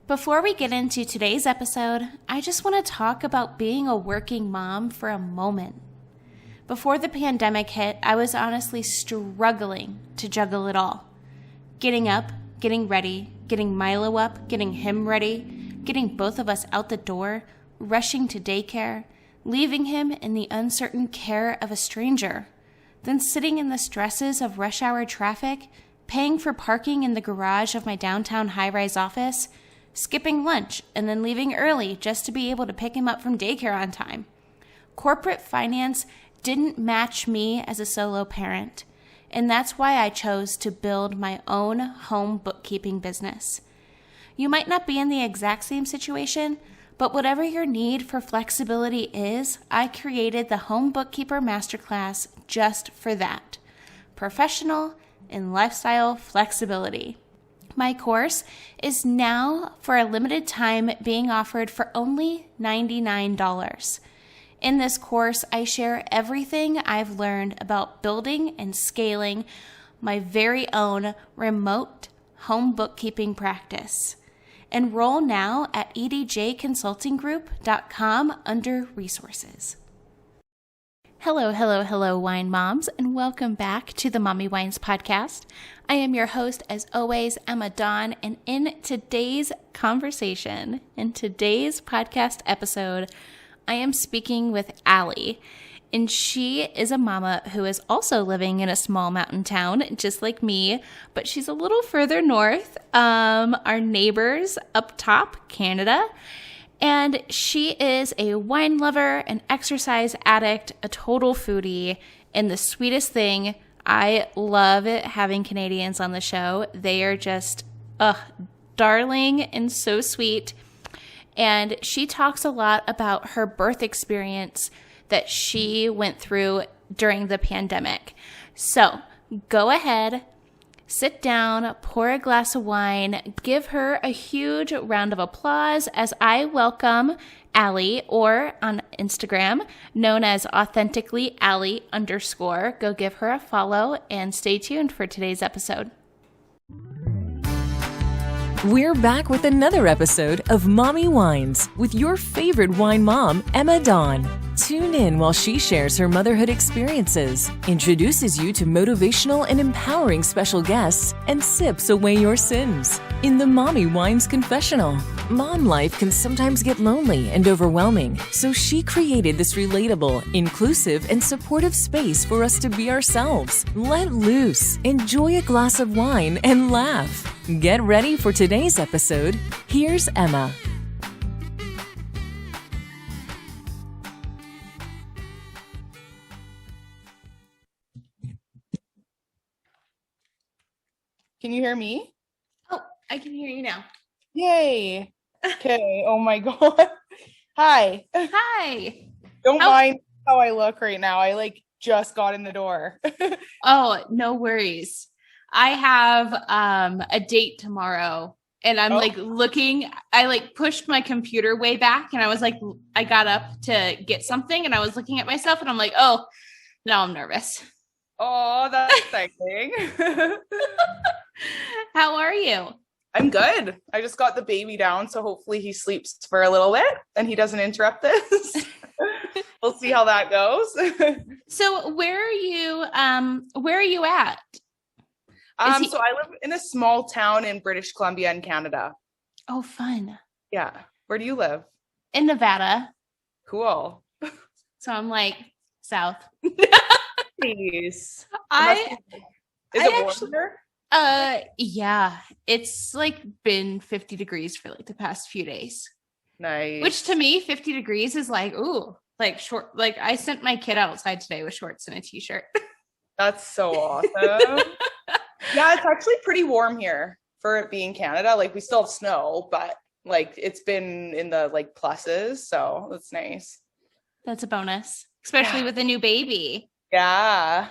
Before we get into today's episode, I just want to talk about being a working mom for a moment. Before the pandemic hit, I was honestly struggling to juggle it all. Getting up, getting ready, getting Milo up, getting him ready, getting both of us out the door, rushing to daycare, leaving him in the uncertain care of a stranger, then sitting in the stresses of rush hour traffic, paying for parking in the garage of my downtown high-rise office, skipping lunch, and then leaving early just to be able to pick him up from daycare on time. Corporate finance didn't match me as a solo parent, and that's why I chose to build my own home bookkeeping business. You might not be in the exact same situation, but whatever your need for flexibility is, I created the Home Bookkeeper Masterclass just for that. Professional and lifestyle flexibility. My course is now, for a limited time, being offered for only $99. In this course, I share everything I've learned about building and scaling my very own remote home bookkeeping practice. Enroll now at edjconsultinggroup.com under resources. Hello, wine moms, and welcome back to the Mommy Wines podcast. I am your host, as always, Emma Dawn, and in today's conversation, in today's podcast episode, I am speaking with Allie, and she is a mama who is also living in a small mountain town, just like me, but she's a little further north, our neighbors up top, Canada. And she is a wine lover, an exercise addict, a total foodie, and the sweetest thing, I love it having Canadians on the show. They are just, darling and so sweet. And she talks a lot about her birth experience that she went through during the pandemic. So go ahead, sit down, pour a glass of wine, give her a huge round of applause as I welcome Allie, or on Instagram, known as authentically Allie _. Go give her a follow and stay tuned for today's episode. We're back with another episode of Mommy Wines with your favorite wine mom, Emma Dawn. Tune in while she shares her motherhood experiences, introduces you to motivational and empowering special guests, and sips away your sins. In the Mommy Wines Confessional, mom life can sometimes get lonely and overwhelming, so she created this relatable, inclusive, and supportive space for us to be ourselves. Let loose, enjoy a glass of wine, and laugh. Get ready for today's episode. Here's Emma. Can you hear me? Oh, I can hear you now. Yay. Okay. Oh my God. Hi. Hi. Don't mind how I look right now. I just got in the door. Oh, no worries. I have a date tomorrow, and I'm looking. I pushed my computer way back, and I was I got up to get something, and I was looking at myself, and I'm like, oh, now I'm nervous. Oh, that's exciting. How are you? I'm good. I just got the baby down, so hopefully he sleeps for a little bit and he doesn't interrupt this. We'll see how that goes. So where are you at? So I live in a small town in British Columbia in Canada. Oh, fun. Yeah. Where do you live? In Nevada. Cool. So I'm south. Nice. Is it warm there? Yeah, it's been 50 degrees for the past few days. Nice. Which to me, 50 degrees is short. I sent my kid outside today with shorts and a t-shirt. That's so awesome. Yeah, it's actually pretty warm here for it being Canada. We still have snow, but it's been in the pluses, so that's nice. That's a bonus, especially with a new baby. Yeah.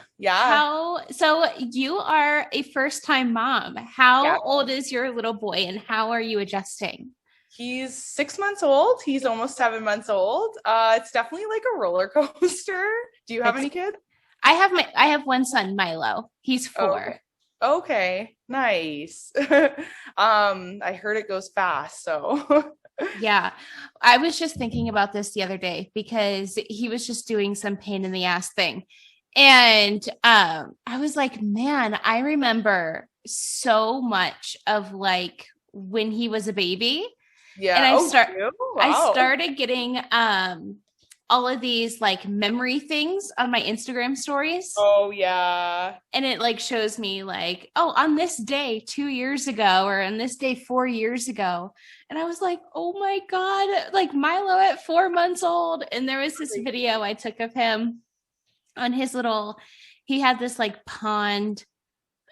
So you are a first-time mom. How old is your little boy, and how are you adjusting? He's 6 months old. He's almost 7 months old. It's definitely a roller coaster. Do you have any kids? I have one son, Milo. He's 4. Okay, nice. I heard it goes fast, so Yeah. I was just thinking about this the other day because he was just doing some pain in the ass thing. And I was like, man, I remember so much of like when he was a baby. And yeah. Oh, you? I Wow. started getting all of these like memory things on my Instagram stories. Oh, yeah. And it like shows me like, oh, on this day 2 years ago or on this day 4 years ago. And I was like, oh my God, like Milo at 4 months old. And there was this video I took of him on his little, he had this like pond,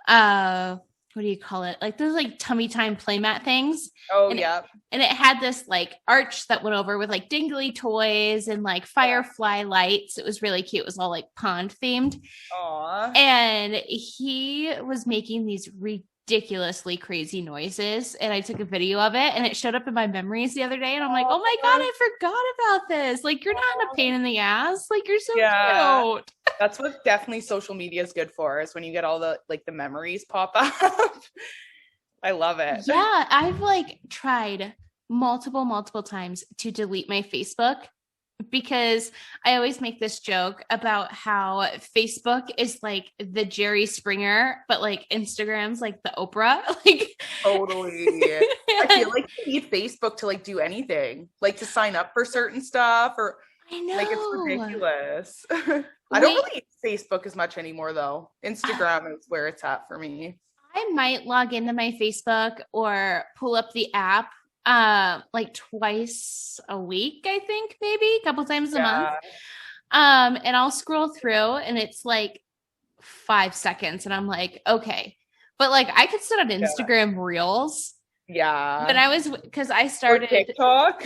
what do you call it? Like those like tummy time playmat things. Oh, And yeah. and it had this like arch that went over with like dingly toys and like firefly lights. It was really cute. It was all like pond themed. Aw. And he was making these ridiculously crazy noises. And I took a video of it and it showed up in my memories the other day. And I'm like, oh my God, I forgot about this. Like, you're not a pain in the ass. Like, you're so cute. That's what definitely social media is good for, is when you get all the like the memories pop up. I love it. Yeah, I've like tried multiple times to delete my Facebook because I always make this joke about how Facebook is like the Jerry Springer, but like Instagram's like the Oprah. Like Totally. I feel like you need Facebook to like do anything, like to sign up for certain stuff, or I know. like it's ridiculous. I don't really use Facebook as much anymore though. Instagram is where it's at for me. I might log into my Facebook or pull up the app like twice a week, I think, maybe a couple times a month. And I'll scroll through and it's like 5 seconds and I'm like, okay. But like I could sit on Instagram Reels. Yeah. But I was because I started or TikTok.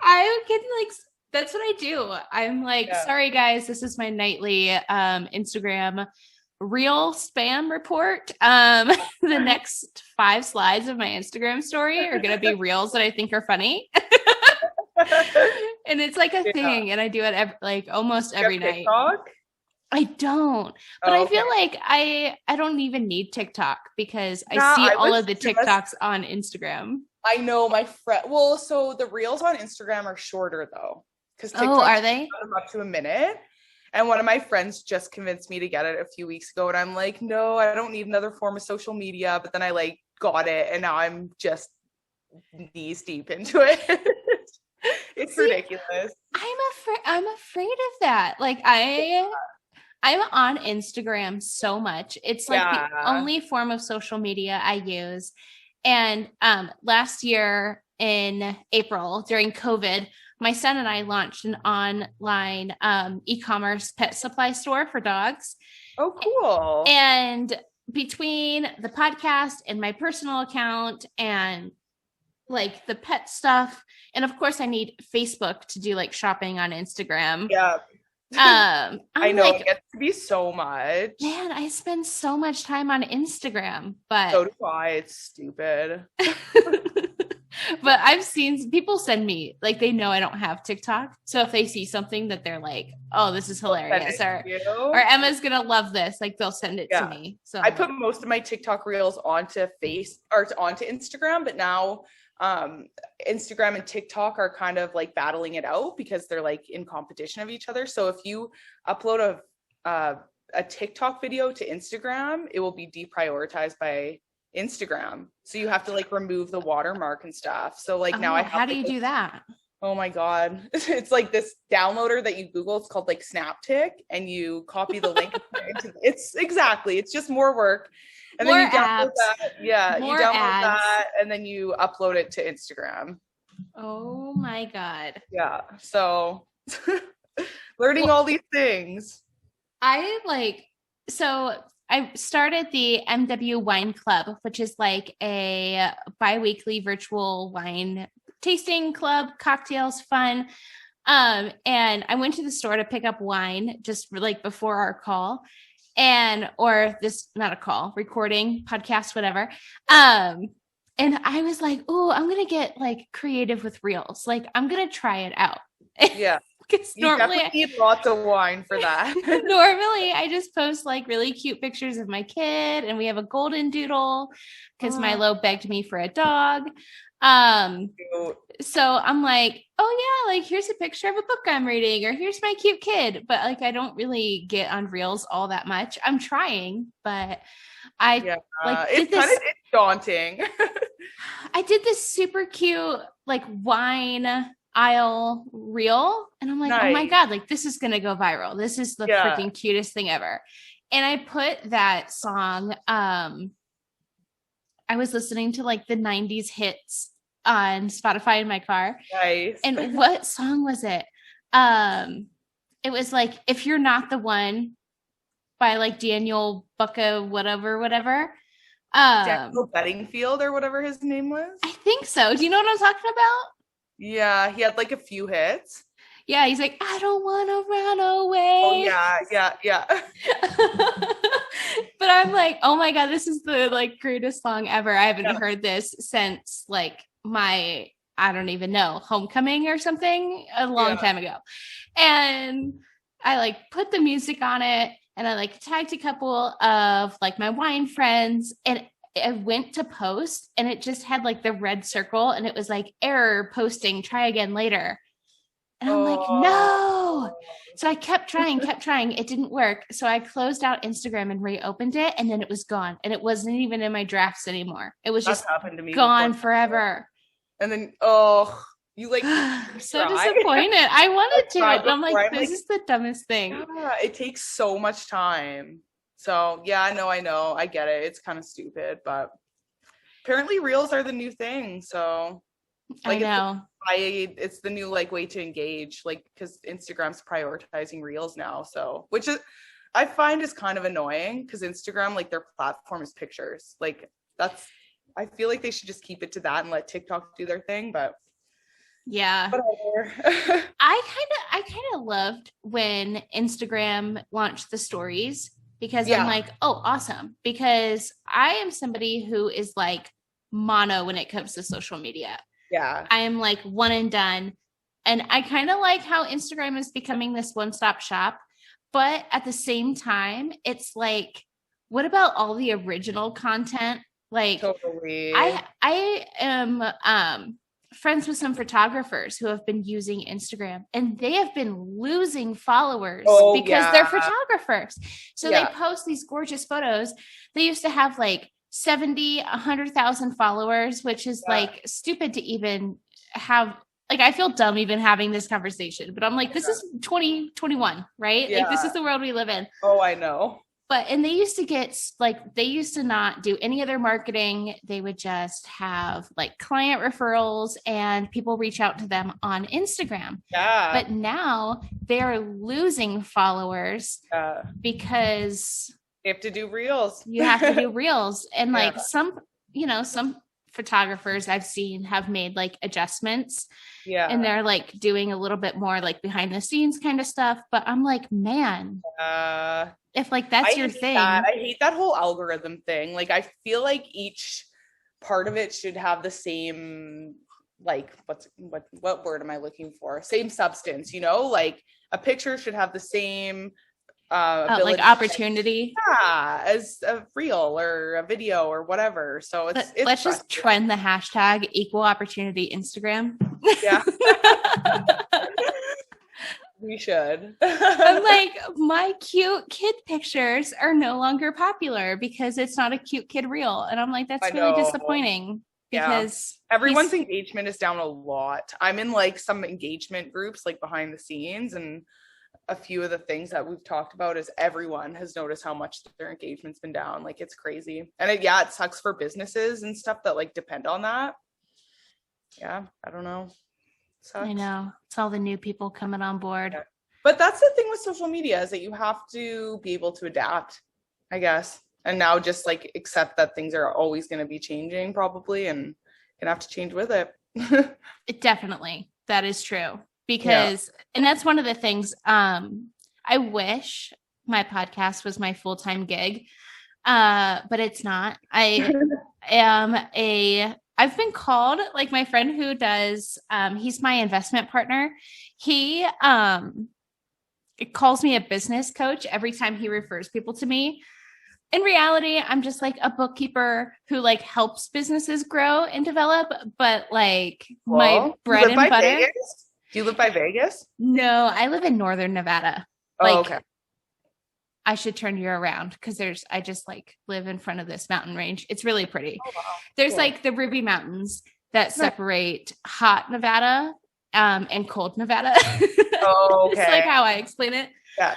I can like that's what I do. I'm like, sorry guys, this is my nightly Instagram real spam report. The next 5 slides of my Instagram story are gonna be reels that I think are funny. And it's like a thing, and I do it like almost every night. TikTok? I don't, but I feel like I don't even need TikTok because I see all of the TikToks on Instagram. I know my friend. Well, so the reels on Instagram are shorter though, because are they? Them up to a minute. And one of my friends just convinced me to get it a few weeks ago, and I'm like, no, I don't need another form of social media. But then I like got it, and now I'm just knees deep into it. It's ridiculous. I'm afraid of that. Like I'm on Instagram so much. It's like the only form of social media I use. And last year in April during COVID, my son and I launched an online e-commerce pet supply store for dogs. Oh, cool. And between the podcast and my personal account and like the pet stuff, and of course I need Facebook to do like shopping on Instagram. Yeah. I know, like, it gets to be so much. Man, I spend so much time on Instagram, but so do I. It's stupid. But I've seen people send me, like, they know I don't have TikTok. So if they see something that they're like, oh, this is hilarious, or Emma's gonna love this, like they'll send it to me. So I put most of my TikTok reels onto onto Instagram, but now Instagram and TikTok are kind of like battling it out because they're like in competition of each other. So if you upload a TikTok video to Instagram, it will be deprioritized by Instagram. So you have to like remove the watermark and stuff. So like now I have how do you do that? Oh my God. It's like this downloader that you Google. It's called like Snaptic, and you copy the link. It's just more work. And more then you download apps. that. Yeah. More you download ads. that and then you upload it to Instagram. Oh my God. Yeah. So learning all these things. I started the MW Wine Club, which is like a bi-weekly virtual wine tasting club, cocktails, fun. And I went to the store to pick up wine just like before our call, recording, podcast, whatever. And I was like, oh, I'm going to get like creative with reels. Like I'm going to try it out. Yeah. You normally definitely need lots of wine for that. normally I just post like really cute pictures of my kid, and we have a golden doodle because Milo begged me for a dog. Cute. So I'm like, oh yeah, like here's a picture of a book I'm reading, or here's my cute kid. But like I don't really get on Reels all that much. I'm trying, but I like did this. It's daunting. I did this super cute like wine aisle reel, and I'm like, oh my Nice. God, like this is gonna go viral. This is the freaking cutest thing ever. And I put that song. I was listening to like the 90s hits on Spotify in my car. Nice. And what song was it? It was like If You're Not the One by like Daniel Bucka, whatever. Daniel Bedingfield or whatever his name was. I think so. Do you know what I'm talking about? Yeah, he had like a few hits. Yeah, he's like, I don't want to run away. Oh yeah. But I'm like, oh my God, this is the like greatest song ever. I haven't heard this since like my, I don't even know, homecoming or something a long time ago. And I like put the music on it, and I like tagged a couple of like my wine friends, and I went to post, and it just had like the red circle, and it was like error posting, try again later. And I'm like, no. So I kept trying. It didn't work. So I closed out Instagram and reopened it, and then it was gone. And it wasn't even in my drafts anymore. It was just happened to me gone forever. And then you like so disappointed. I wanted to. And I'm like, this like, is the dumbest thing. Yeah, it takes so much time. So yeah, no, I know. I get it. It's kind of stupid, but apparently reels are the new thing. So like, I know. It's the new like way to engage, like because Instagram's prioritizing reels now. So which is I find is kind of annoying because Instagram, like their platform is pictures. Like I feel like they should just keep it to that and let TikTok do their thing, but yeah. Whatever. I kind of loved when Instagram launched the stories, because I'm like, oh, awesome. Because I am somebody who is like mono when it comes to social media. Yeah. I am like one and done. And I kind of like how Instagram is becoming this one-stop shop. But at the same time, it's like, what about all the original content? Like, totally. I am friends with some photographers who have been using Instagram, and they have been losing followers because they're photographers. So they post these gorgeous photos. They used to have like 70, 100,000 followers, which is like stupid to even have. Like, I feel dumb even having this conversation, but I'm like, this is 2021, right? Like, this is the world we live in. Oh, I know. But, and they used to not do any other marketing. They would just have like client referrals, and people reach out to them on Instagram. Yeah. But now they're losing followers because you have to do reels. You have to do reels. And like some photographers I've seen have made like adjustments. Yeah. And they're like doing a little bit more like behind the scenes kind of stuff. But I'm like, man, if like that's your thing. I hate that whole algorithm thing. Like, I feel like each part of it should have the same, like, what word am I looking for? Same substance, you know? Like, a picture should have the same like opportunity as a reel or a video or whatever. So let's just trend the hashtag equal opportunity Instagram. Yeah. We should. I'm like, my cute kid pictures are no longer popular because it's not a cute kid reel. And I'm like, that's really disappointing because everyone's engagement is down a lot. I'm in like some engagement groups like behind the scenes, and a few of the things that we've talked about is everyone has noticed how much their engagement's been down. Like, it's crazy. And it sucks for businesses and stuff that like depend on that. Yeah, I don't know. Sucks. I know. It's all the new people coming on board. Yeah. But that's the thing with social media, is that you have to be able to adapt, I guess. And now just like accept that things are always going to be changing probably, and gonna have to change with it. Definitely. That is true. Because, and that's one of the things, I wish my podcast was my full-time gig, but it's not. I am a I've been called, like my friend who does, he's my investment partner. He calls me a business coach every time he refers people to me. In reality, I'm just like a bookkeeper who like helps businesses grow and develop, but like my bread and butter. Vegas? Do you live by Vegas? No, I live in northern Nevada. Oh, okay. I should turn you around because I just like live in front of this mountain range. It's really pretty. Oh, wow. There's like the Ruby Mountains that separate hot Nevada and cold Nevada. Oh, okay. It's like how I explain it. Yeah.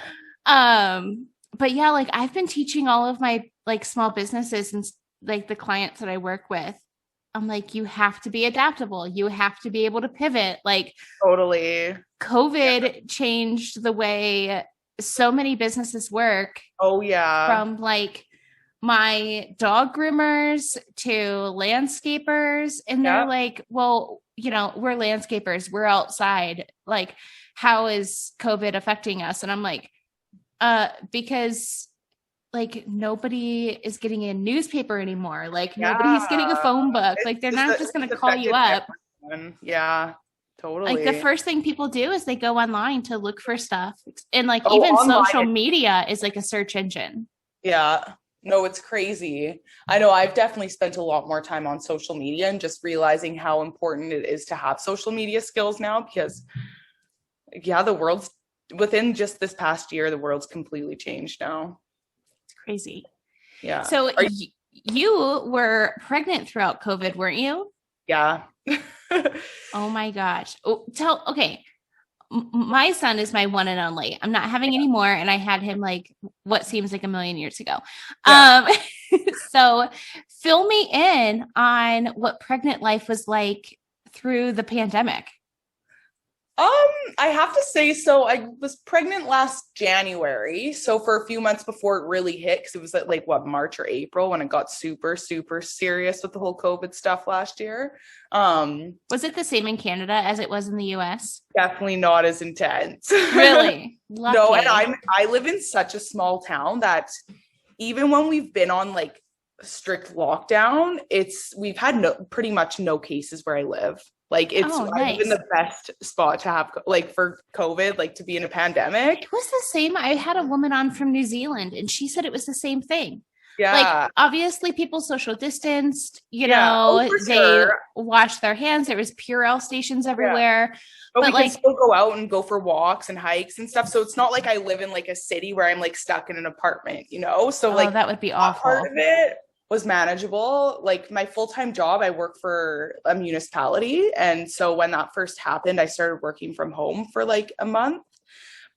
But yeah, like I've been teaching all of my like small businesses and like the clients that I work with. I'm like, you have to be adaptable. You have to be able to pivot. Like totally. COVID changed the way so many businesses work. Oh yeah. From like my dog groomers to landscapers. And they're like, well, you know, we're landscapers. We're outside. Like, how is COVID affecting us? And I'm like, because like nobody is getting a newspaper anymore. Like nobody's getting a phone book. Like they're not just going to call you up. Yeah, totally. Like the first thing people do is they go online to look for stuff. And like even online. Social media is like a search engine. Yeah. No, it's crazy. I know I've definitely spent a lot more time on social media and just realizing how important it is to have social media skills now because the world's within just this past year, the world's completely changed now. It's crazy. Yeah. So you were pregnant throughout COVID, weren't you? Yeah. Oh my gosh. Okay. My son is my one and only. I'm not having any more. And I had him like what seems like a million years ago. Yeah. So fill me in on what pregnant life was like through the pandemic. I have to say, so I was pregnant last January. So for a few months before it really hit, because it was like what, March or April when it got super, super serious with the whole COVID stuff last year. Was it the same in Canada as it was in the US? Definitely not as intense. Really? Lucky. No, and I live in such a small town that even when we've been on like strict lockdown, we've had pretty much no cases where I live. Like nice. I live in the best spot to have like for COVID, like to be in a pandemic. It was the same. I had a woman on from New Zealand and she said it was the same thing. Yeah. Like obviously people social distanced, they washed their hands. There was Purell stations everywhere. Yeah. But we can still go out and go for walks and hikes and stuff. So it's not like I live in like a city where I'm like stuck in an apartment, So like that would be awful. Part of it was manageable. Like my full-time job, I work for a municipality. And so when that first happened, I started working from home for like a month.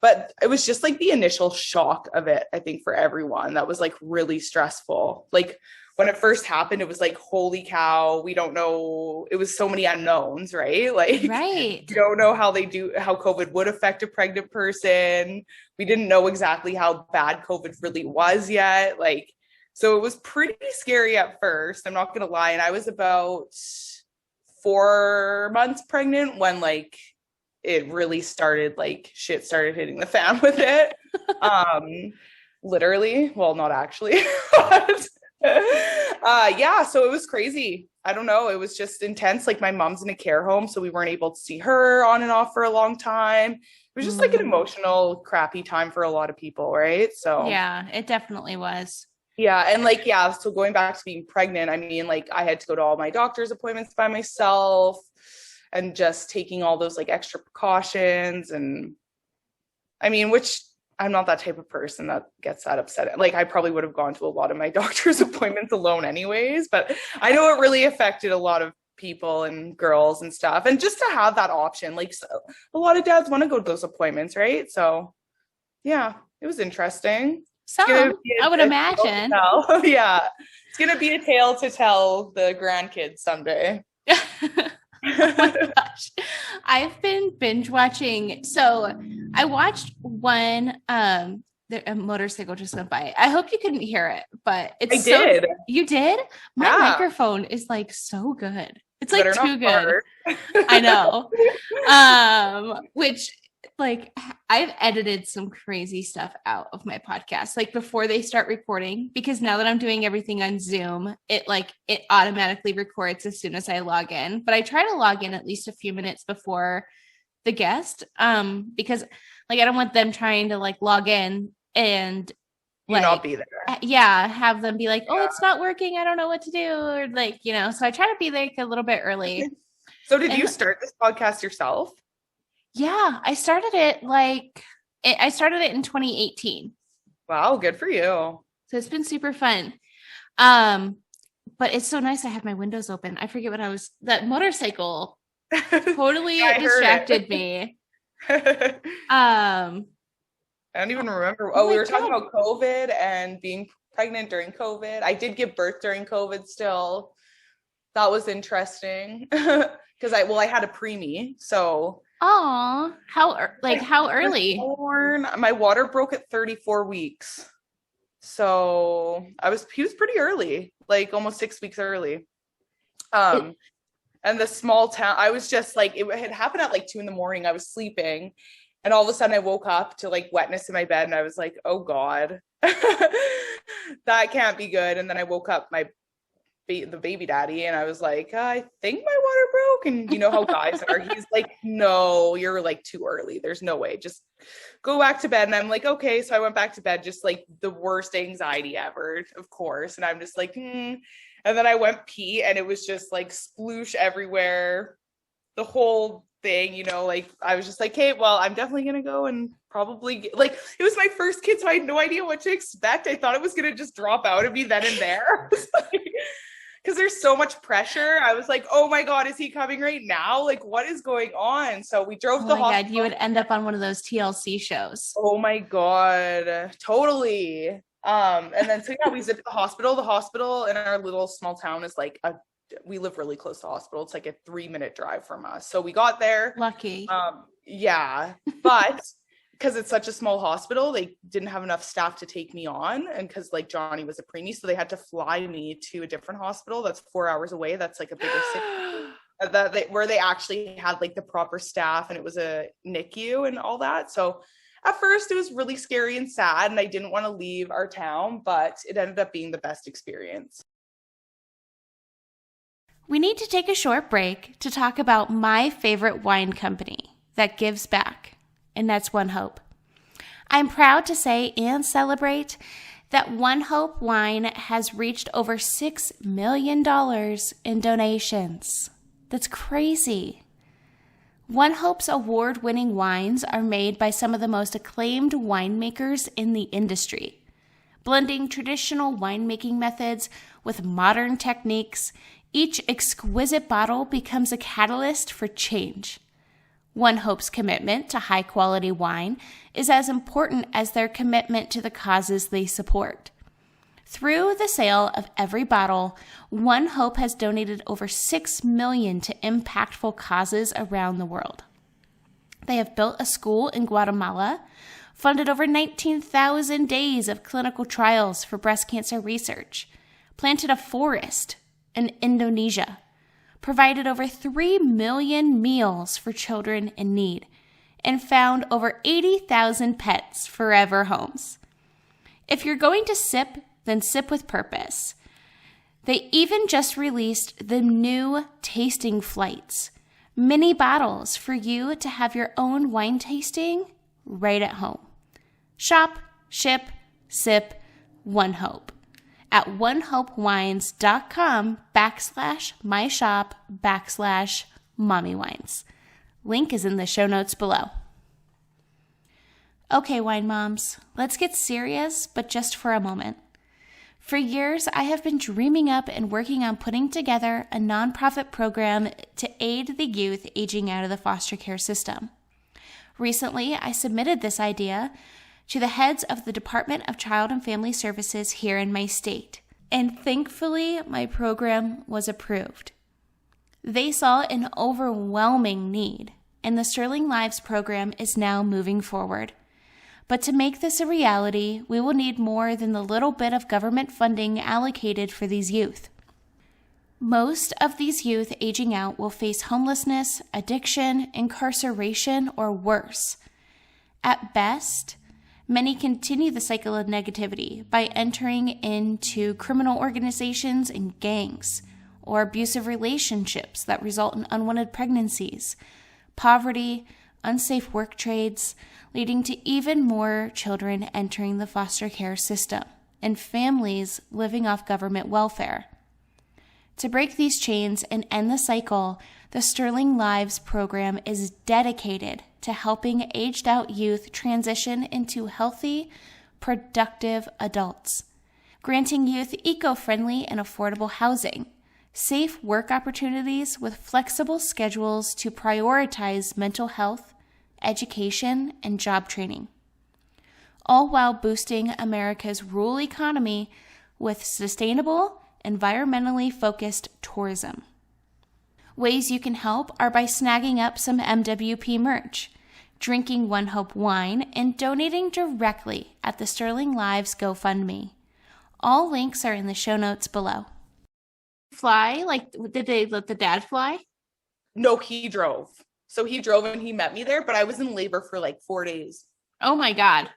But it was just like the initial shock of it, I think, for everyone. That was like really stressful. Like when it first happened, it was like, holy cow, we don't know. It was so many unknowns, right? Like, right. We don't know how COVID would affect a pregnant person. We didn't know exactly how bad COVID really was yet. Like, so it was pretty scary at first. I'm not going to lie. And I was about 4 months pregnant when like it really started, like shit started hitting the fan with it. Literally. Well, not actually. But, so it was crazy. I don't know. It was just intense. Like my mom's in a care home, so we weren't able to see her on and off for a long time. It was just like an emotional, crappy time for a lot of people, right? So yeah, it definitely was. Yeah. And like, so going back to being pregnant, I mean, like I had to go to all my doctor's appointments by myself and just taking all those like extra precautions. And I mean, which I'm not that type of person that gets that upset. Like I probably would have gone to a lot of my doctor's appointments alone anyways, but I know it really affected a lot of people and girls and stuff. And just to have that option, like a lot of dads want to go to those appointments, right? So yeah, it was interesting. I would imagine. Yeah. It's going to be a tale to tell the grandkids someday. Oh my gosh. I've been binge watching. So I watched one, a motorcycle just went by. I hope you couldn't hear it, but I did. You did? My microphone is like so good. It's like too good. I know. Which like I've edited some crazy stuff out of my podcast, like before they start recording, because now that I'm doing everything on Zoom, it automatically records as soon as I log in. But I try to log in at least a few minutes before the guest, because like I don't want them trying to like log in and not be there. Yeah, have them be like, oh, it's not working, I don't know what to do, or like, so I try to be like a little bit early. So did you start this podcast yourself? Yeah, I started it in 2018. Wow, good for you. So it's been super fun. But it's so nice I have my windows open. I forget that motorcycle totally distracted me. I don't even remember. Oh, we were talking about COVID and being pregnant during COVID. I did give birth during COVID still. That was interesting. Because I had a preemie, so. Oh, how early? My water broke at 34 weeks. So he was pretty early, like almost 6 weeks early. And the small town, I was just like, it had happened at like 2 a.m. I was sleeping. And all of a sudden I woke up to like wetness in my bed and I was like, oh God, that can't be good. And then I woke up the baby daddy and I was like, I think my water broke. And you know how guys are, he's like, no, you're like too early. There's no way. Just go back to bed. And I'm like, okay. So I went back to bed, just like the worst anxiety ever, of course. And I'm just like, And then I went pee and it was just like sploosh everywhere. The whole thing, like I was just like, hey, well, I'm definitely gonna go and probably like it was my first kid, so I had no idea what to expect. I thought it was gonna just drop out of me then and there because there's so much pressure. I was like, oh my God, is he coming right now? Like, what is going on? So we drove to the hospital. God, you would end up on one of those TLC shows. Oh my God, totally. And then so yeah, we zipped to the hospital. The hospital in our little small town is like we live really close to the hospital. It's like a 3-minute drive from us. So we got there. Lucky. Yeah. But because it's such a small hospital, they didn't have enough staff to take me on. And because like Johnny was a preemie, so they had to fly me to a different hospital that's 4 hours away. That's like a bigger city where they actually had like the proper staff and it was a NICU and all that. So at first it was really scary and sad and I didn't want to leave our town, but it ended up being the best experience. We need to take a short break to talk about my favorite wine company that gives back, and that's One Hope. I'm proud to say and celebrate that One Hope Wine has reached over $6 million in donations. That's crazy. One Hope's award-winning wines are made by some of the most acclaimed winemakers in the industry, blending traditional winemaking methods with modern techniques. Each exquisite bottle becomes a catalyst for change. One Hope's commitment to high-quality wine is as important as their commitment to the causes they support. Through the sale of every bottle, One Hope has donated over $6 million to impactful causes around the world. They have built a school in Guatemala, funded over 19,000 days of clinical trials for breast cancer research, planted a forest in Indonesia, provided over 3 million meals for children in need, and found over 80,000 pets forever homes. If you're going to sip, then sip with purpose. They even just released the new tasting flights, mini bottles for you to have your own wine tasting right at home. Shop, ship, sip, One Hope at onehopewines.com/myshop/mommywines. Link is in the show notes below. Okay, wine moms, let's get serious, but just for a moment. For years, I have been dreaming up and working on putting together a nonprofit program to aid the youth aging out of the foster care system. Recently, I submitted this idea to the heads of the Department of Child and Family Services here in my state, and thankfully, my program was approved. They saw an overwhelming need, and the Sterling Lives program is now moving forward. But to make this a reality, we will need more than the little bit of government funding allocated for these youth. Most of these youth aging out will face homelessness, addiction, incarceration, or worse. At best, many continue the cycle of negativity by entering into criminal organizations and gangs, or abusive relationships that result in unwanted pregnancies, poverty, unsafe work trades, leading to even more children entering the foster care system, and families living off government welfare. To break these chains and end the cycle, the Sterling Lives program is dedicated to helping aged-out youth transition into healthy, productive adults, granting youth eco-friendly and affordable housing, safe work opportunities with flexible schedules to prioritize mental health, education, and job training, all while boosting America's rural economy with sustainable, environmentally focused tourism. Ways you can help are by snagging up some MWP merch, drinking One Hope wine, and donating directly at the Sterling Lives GoFundMe. All links are in the show notes below. Fly? Like, did they let the dad fly? No, he drove. So he drove and he met me there, but I was in labor for like 4 days. Oh my God.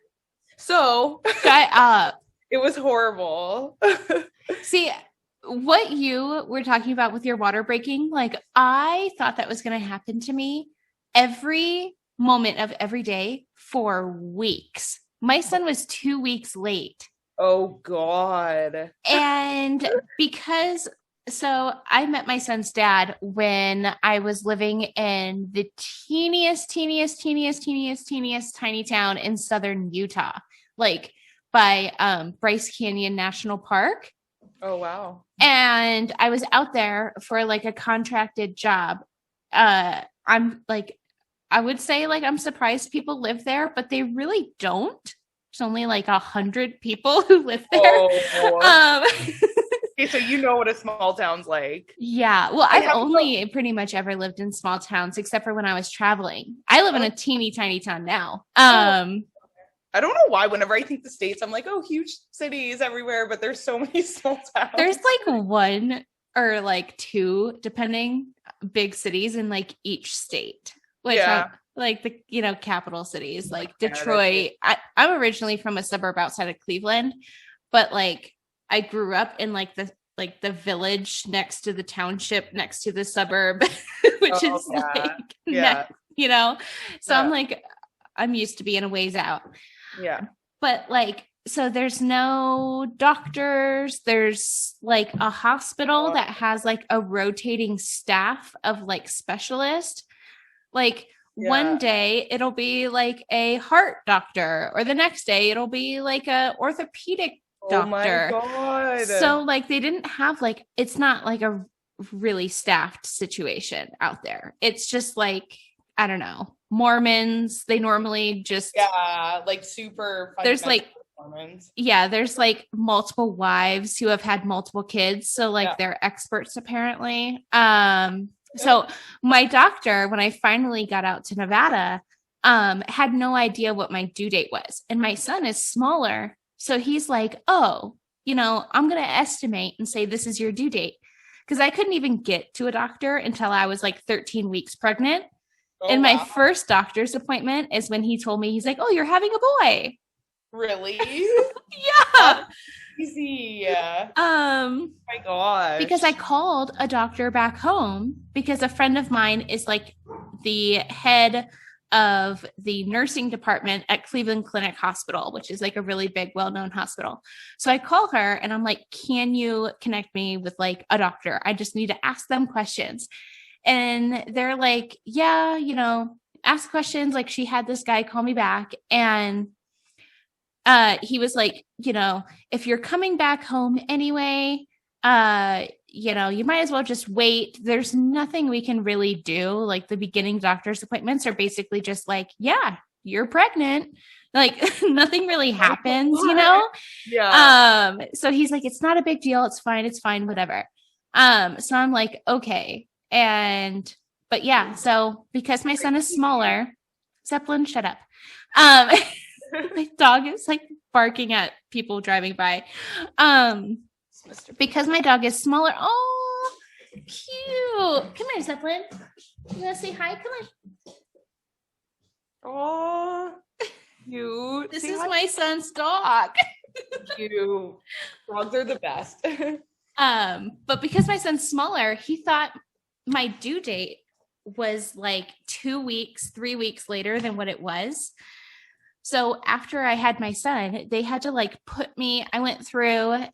So Shut up. it was horrible. See, what you were talking about with your water breaking, like I thought that was going to happen to me every moment of every day for weeks. My son was 2 weeks late. Oh God. And so I met my son's dad when I was living in the teeniest tiny town in southern Utah, like by Bryce Canyon National Park. Oh, wow. And I was out there for like a contracted job. I'm like, I would say like, I'm surprised people live there, but they really don't. There's only like 100 people who live there. Oh, okay, so you know what a small town's like. Yeah. Well, I've only pretty much ever lived in small towns, except for when I was traveling. I live in a teeny tiny town now. I don't know why whenever I think the States, I'm like, oh, huge cities everywhere, but there's so many small towns. There's like one or like two, depending, big cities in like each state. Which like the, capital cities like Detroit. I'm originally from a suburb outside of Cleveland, but like I grew up in like the village next to the township, next to the suburb, which is so I'm like, I'm used to being a ways out. Yeah. But like, so there's no doctors. There's like a hospital that has like a rotating staff of like specialists. Like one day it'll be like a heart doctor, or the next day it'll be like a orthopedic doctor. Oh my God. So like they didn't have like, it's not like a really staffed situation out there. It's just like, I don't know, Mormons, they normally just like super there's like Mormons. There's like multiple wives who have had multiple kids, so like they're experts apparently. So my doctor, when I finally got out to Nevada, had no idea what my due date was, and my son is smaller, so he's like, oh, I'm gonna estimate and say this is your due date, because I couldn't even get to a doctor until I was like 13 weeks pregnant. And my first doctor's appointment is when he told me, he's like, oh, you're having a boy. Really? Yeah. Easy. Oh my gosh. Because I called a doctor back home because a friend of mine is like the head of the nursing department at Cleveland Clinic Hospital, which is like a really big, well-known hospital. So I call her and I'm like, can you connect me with like a doctor? I just need to ask them questions. And they're like, yeah, ask questions. Like she had this guy call me back, and he was like, if you're coming back home anyway, you might as well just wait. There's nothing we can really do. Like the beginning doctor's appointments are basically just like, yeah, you're pregnant. Like nothing really happens, Yeah. So he's like, it's not a big deal. It's fine, whatever. So I'm like, okay. But yeah, so because my son is smaller, Zeppelin, shut up. My dog is like barking at people driving by. Because my dog is smaller. Oh, cute. Come here, Zeppelin. You want to say hi? Come on. Oh. cute. This is my son's dog. Cute. Dogs are the best. But because my son's smaller, he thought my due date was like 2 weeks, 3 weeks later than what it was. So after I had my son, they had to like I went through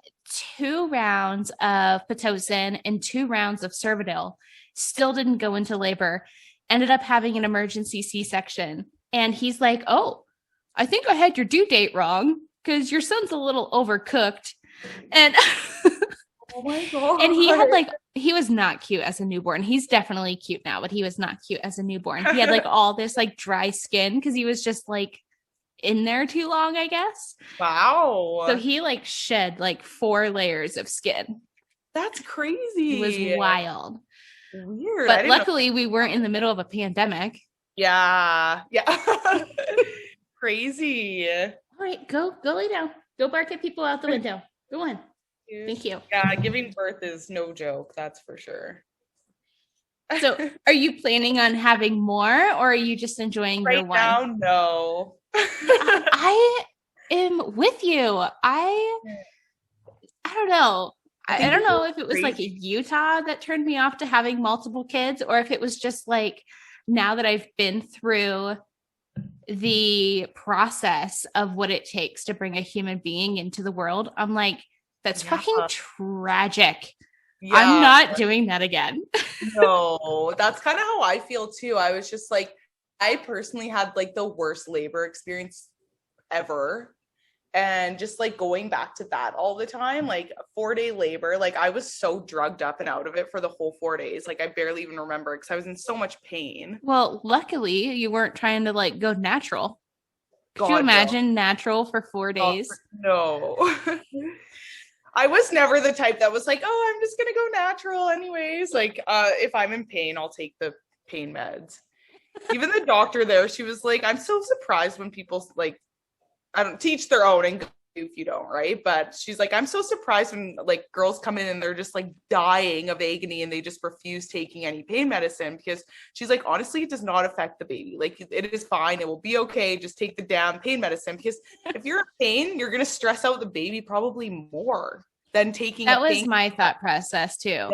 2 rounds of Pitocin and 2 rounds of Cervidil, still didn't go into labor, ended up having an emergency C-section. And he's like, oh, I think I had your due date wrong because your son's a little overcooked. And oh my God. And he was not cute as a newborn. He's definitely cute now, but he was not cute as a newborn. He had like all this like dry skin because he was just like in there too long, I guess. Wow. So he like shed like 4 layers of skin. That's crazy. It was wild. Weird. But luckily we weren't in the middle of a pandemic. Yeah. Crazy. All right, go lay down. Go bark at people out the window. Go on. Thank you. Yeah, giving birth is no joke, that's for sure. So are you planning on having more, or are you just enjoying your one? Right now, no. I am with you. I don't know. I don't know if it was like a Utah that turned me off to having multiple kids, or if it was just like now that I've been through the process of what it takes to bring a human being into the world, I'm like, that's fucking tragic. Yeah. I'm not doing that again. No, that's kind of how I feel too. I was just like, I personally had like the worst labor experience ever. And just like going back to that all the time, like 4-day labor, like I was so drugged up and out of it for the whole 4 days. Like I barely even remember because I was in so much pain. Well, luckily you weren't trying to like go natural. Could you imagine natural for 4 days? No. I was never the type that was like, oh, I'm just going to go natural anyways. Like, if I'm in pain, I'll take the pain meds. Even the doctor there, she was like, I'm so surprised when people like, I don't teach their own and if you don't, right? But she's like, I'm so surprised when like girls come in and they're just like dying of agony and they just refuse taking any pain medicine, because she's like, honestly, it does not affect the baby. Like it is fine. It will be okay. Just take the damn pain medicine, because if you're in pain, you're going to stress out the baby probably more than taking that was my thought process too.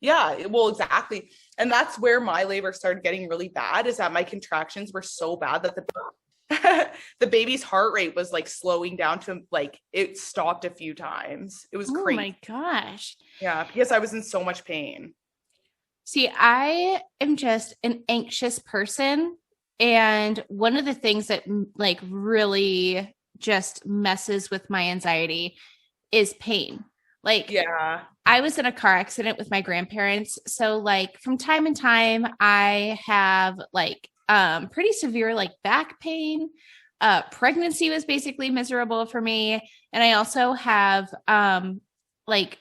Yeah, well, exactly. And that's where my labor started getting really bad, is that my contractions were so bad that the baby's heart rate was like slowing down to like, it stopped a few times. It was crazy. Oh my gosh. Yeah, because I was in so much pain. See, I am just an anxious person. And one of the things that like really just messes with my anxiety is pain. Like, yeah, I was in a car accident with my grandparents. So like from time to time, I have like pretty severe like back pain. Pregnancy was basically miserable for me. And I also have like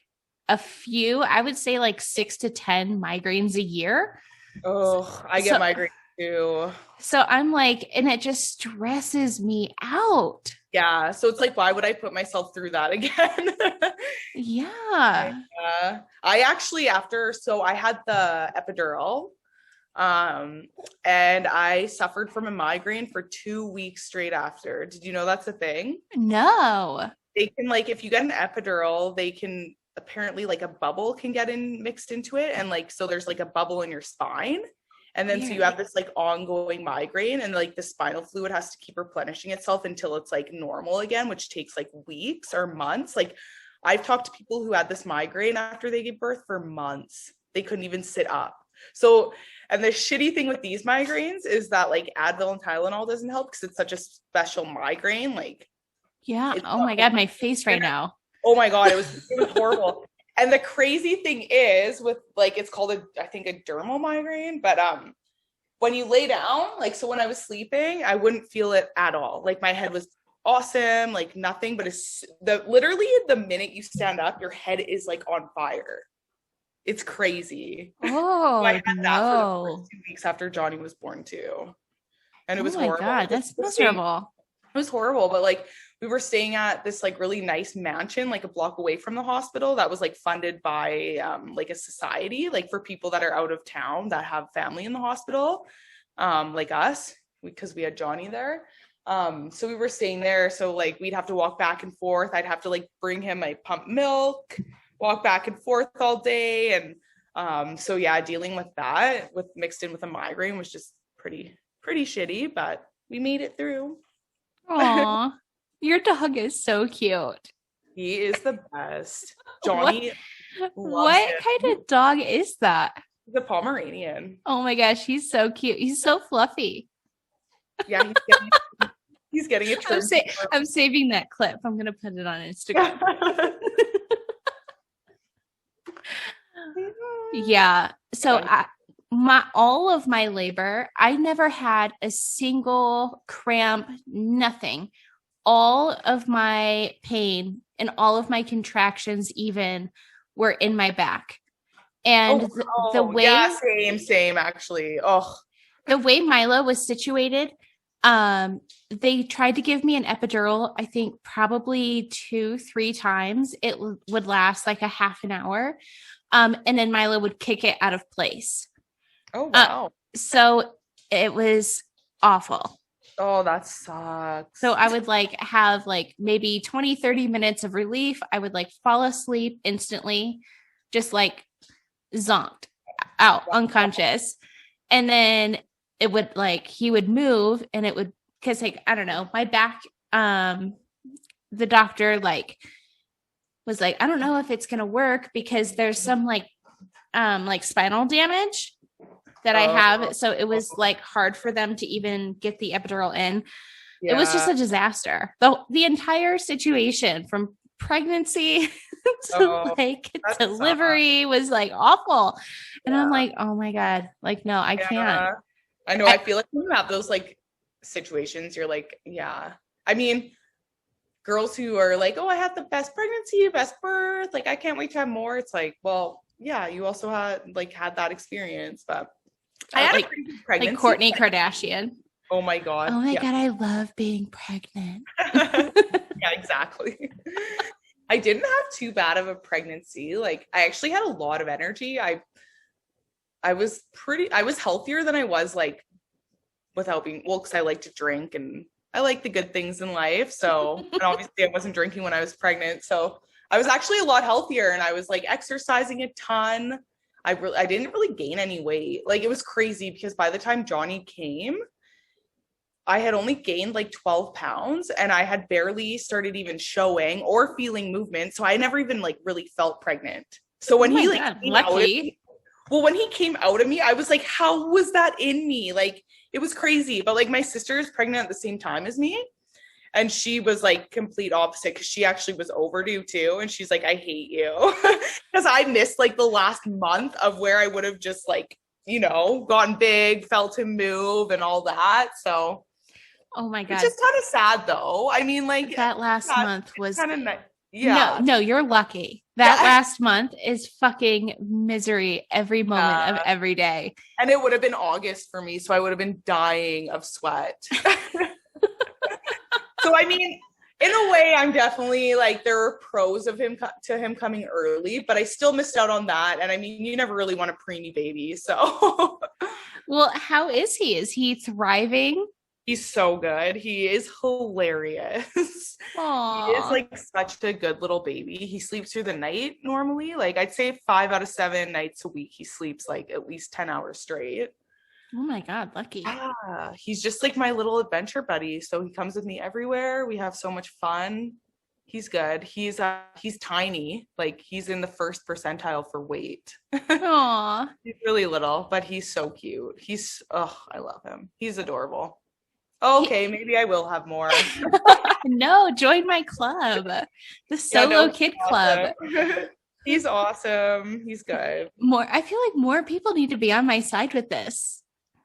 a few, I would say like 6 to 10 migraines a year. Oh, I get migraines too. So I'm like, and it just stresses me out. Yeah. So it's like, why would I put myself through that again? Yeah. I actually, I had the epidural. And I suffered from a migraine for 2 weeks straight after. Did you know that's a thing? No. They can, like, if you get an epidural, they can apparently like a bubble can get mixed into it. And like, so there's like a bubble in your spine. And then, so you have this like ongoing migraine, and like the spinal fluid has to keep replenishing itself until it's like normal again, which takes like weeks or months. Like I've talked to people who had this migraine after they gave birth for months. They couldn't even sit up. So, and the shitty thing with these migraines is that like Advil and Tylenol doesn't help because it's such a special migraine. Like, yeah. Oh my God, my face right now. Oh my God, it was horrible. And the crazy thing is with like, it's called I think a dermal migraine, but when you lay down, like, so when I was sleeping, I wouldn't feel it at all. Like my head was awesome, like nothing, but it's literally the minute you stand up, your head is like on fire. It's crazy. Oh, so I had that for the first 2 weeks after Johnny was born too. And it was horrible. Oh my God, that's miserable. It was horrible, but like we were staying at this like really nice mansion, like a block away from the hospital, that was like funded by like a society, like for people that are out of town that have family in the hospital, like us, because we had Johnny there. So we were staying there. So like we'd have to walk back and forth. I'd have to like bring him my pump milk, walk back and forth all day. And so yeah, dealing with that with mixed in with a migraine was just pretty shitty, but we made it through. Aw, your dog is so cute. He is the best. Johnny. What kind of dog is that? He's a Pomeranian. Oh my gosh, he's so cute. He's so fluffy. Yeah, he's getting a trim. I'm saving that clip. I'm gonna put it on Instagram. Yeah. So all of my labor, I never had a single cramp, nothing. All of my pain and all of my contractions even were in my back. And the way same actually. Oh, the way Milo was situated, they tried to give me an epidural, I think probably 2-3 times. It would last like a half an hour. And then Milo would kick it out of place. Oh, wow. So it was awful. Oh, that sucks. So I would like have like maybe 20-30 minutes of relief. I would like fall asleep instantly, just like zonked out, unconscious. And then it would like, he would move and it would, cause like, I don't know, my back, the doctor like was like, I don't know if it's going to work because there's some like spinal damage that I have. So it was like hard for them to even get the epidural in. Yeah. It was just a disaster. The entire situation from pregnancy to like delivery was like awful. And I'm like, oh my God, like, no, I can't. I know. I feel like when you have those like situations, you're like, yeah. I mean, girls who are like, oh, I had the best pregnancy, best birth. Like, I can't wait to have more. It's like, well, yeah, you also had that experience, but I had like pregnancy, like Kourtney Kardashian. Oh my God. Oh my God. I love being pregnant. Yeah, exactly. I didn't have too bad of a pregnancy. Like I actually had a lot of energy. I was healthier than I was like without being, well, cause I like to drink and I like the good things in life. So, and obviously I wasn't drinking when I was pregnant. So I was actually a lot healthier and I was like exercising a ton. I didn't really gain any weight. Like it was crazy because by the time Johnny came, I had only gained like 12 pounds and I had barely started even showing or feeling movement. So I never even like really felt pregnant. So when he like came out of me, when he came out of me, I was like, how was that in me? Like it was crazy. But like my sister is pregnant at the same time as me. And she was like complete opposite because she actually was overdue too. And she's like, I hate you. Because I missed like the last month of where I would have just like, you know, gotten big, felt him move and all that. So, oh my God. It's just kind of sad though. I mean, like that last month was kind of yeah. No, you're lucky. That last month is fucking misery every moment of every day. And it would have been August for me. So I would have been dying of sweat. So, I mean, in a way, I'm definitely like, there are pros of him coming early, but I still missed out on that. And I mean, you never really want a preemie baby. So, well, how is he? Is he thriving? He's so good. He is hilarious. Aww. He is like such a good little baby. He sleeps through the night normally. Like I'd say 5 out of 7 nights a week, he sleeps like at least 10 hours straight. Oh my God, lucky. Yeah, he's just like my little adventure buddy. So he comes with me everywhere. We have so much fun. He's good. He's tiny. Like he's in the first percentile for weight. Aww. He's really little, but he's so cute. I love him. He's adorable. Okay, maybe I will have more. No, join my club. The solo kid club. He's awesome. He's good. I feel like more people need to be on my side with this.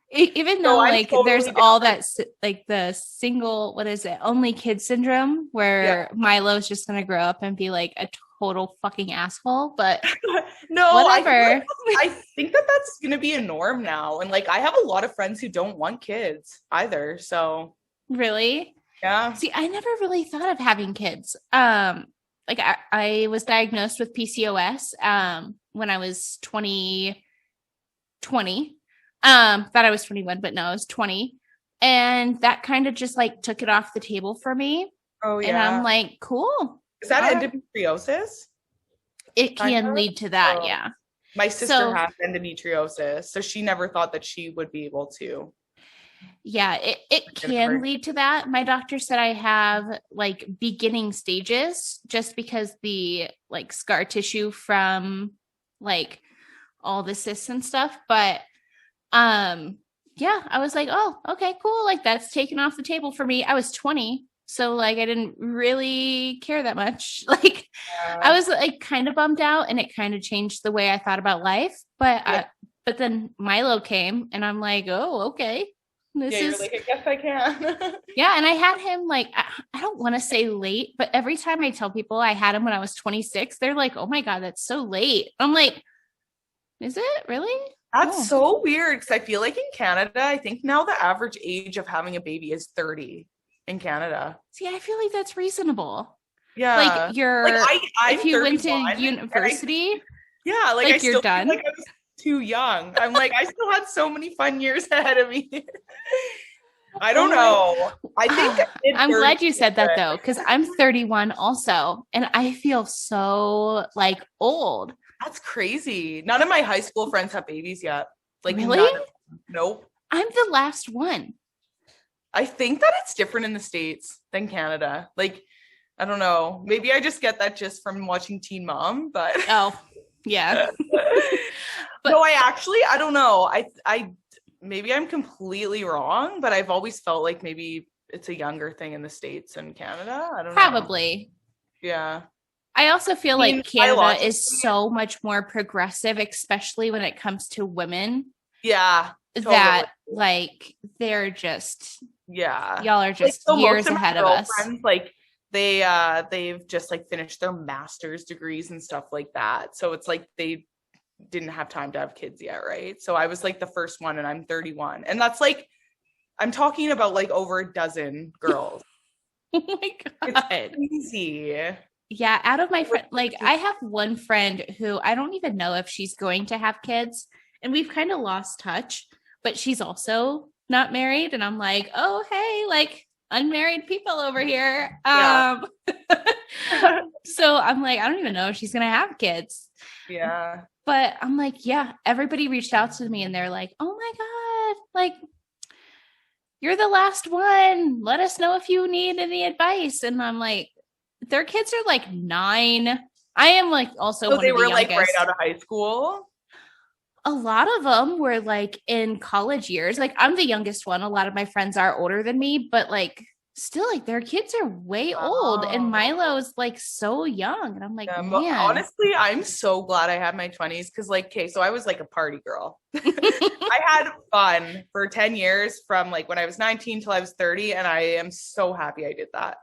Even though like totally there's all that like the single, what is it? Only kid syndrome where Milo's just going to grow up and be like a total fucking asshole, but no, whatever. I think that's going to be a norm now. And like, I have a lot of friends who don't want kids either. So really? Yeah. See, I never really thought of having kids. Like I was diagnosed with PCOS, when I was 20. Thought I was 21, but no, I was 20. And that kind of just like took it off the table for me. Oh, And I'm like, cool. Is that endometriosis? It can lead to that, yeah. My sister has endometriosis, so she never thought that she would be able to. Yeah, it can lead to that. My doctor said I have like beginning stages just because the like scar tissue from like all the cysts and stuff. But yeah, I was like, oh, okay, cool. Like that's taken off the table for me. I was 20. So like I didn't really care that much. Like I was like kind of bummed out, and it kind of changed the way I thought about life. But but then Milo came, and I'm like, oh, okay. You're like, I guess I can. Yeah, and I had him like I don't want to say late, but every time I tell people I had him when I was 26, they're like, "Oh my God, that's so late." I'm like, "Is it really?" That's so weird, because I feel like in Canada, I think now the average age of having a baby is 30 in Canada. See, I feel like that's reasonable. Yeah, like you're like if you went to university, like I you're still done. Feel like I was too young. I'm like, I still had so many fun years ahead of me. I don't know. I think I'm glad you said that though, because I'm 31 also, and I feel so like old. That's crazy. None of my high school friends have babies yet. Like, really? Nope. I'm the last one. I think that it's different in the States than Canada. Like, I don't know. Maybe I just get that just from watching Teen Mom, but oh, yeah. But no, I don't know. I maybe I'm completely wrong, but I've always felt like maybe it's a younger thing in the States and Canada. I don't know. Probably. Yeah. I also feel like Canada is so much more progressive, especially when it comes to women. Yeah. Totally. That like they're just y'all are just like, so years ahead of us. Like they've just like finished their master's degrees and stuff like that. So it's like they didn't have time to have kids yet, right? So I was like the first one, and I'm 31, and that's like I'm talking about like over a dozen girls. Oh my God, it's crazy. Yeah, out of my friend, like I have one friend who I don't even know if she's going to have kids, and we've kind of lost touch, but she's also not married, and I'm like, oh hey, like unmarried people over here. Yeah. So I'm like, I don't even know if she's gonna have kids. Yeah. But I'm like, yeah, everybody reached out to me and they're like, oh my God, like you're the last one. Let us know if you need any advice. And I'm like, their kids are like 9. I am like also so one they of the were youngest. Like right out of high school. A lot of them were like in college years. Like I'm the youngest one. A lot of my friends are older than me, but like still like their kids are way old, and Milo's like so young, and I'm like, man. Honestly, I'm so glad I had my 20s, because like, okay, so I was like a party girl. I had fun for 10 years from like when I was 19 till I was 30, and I am so happy I did that.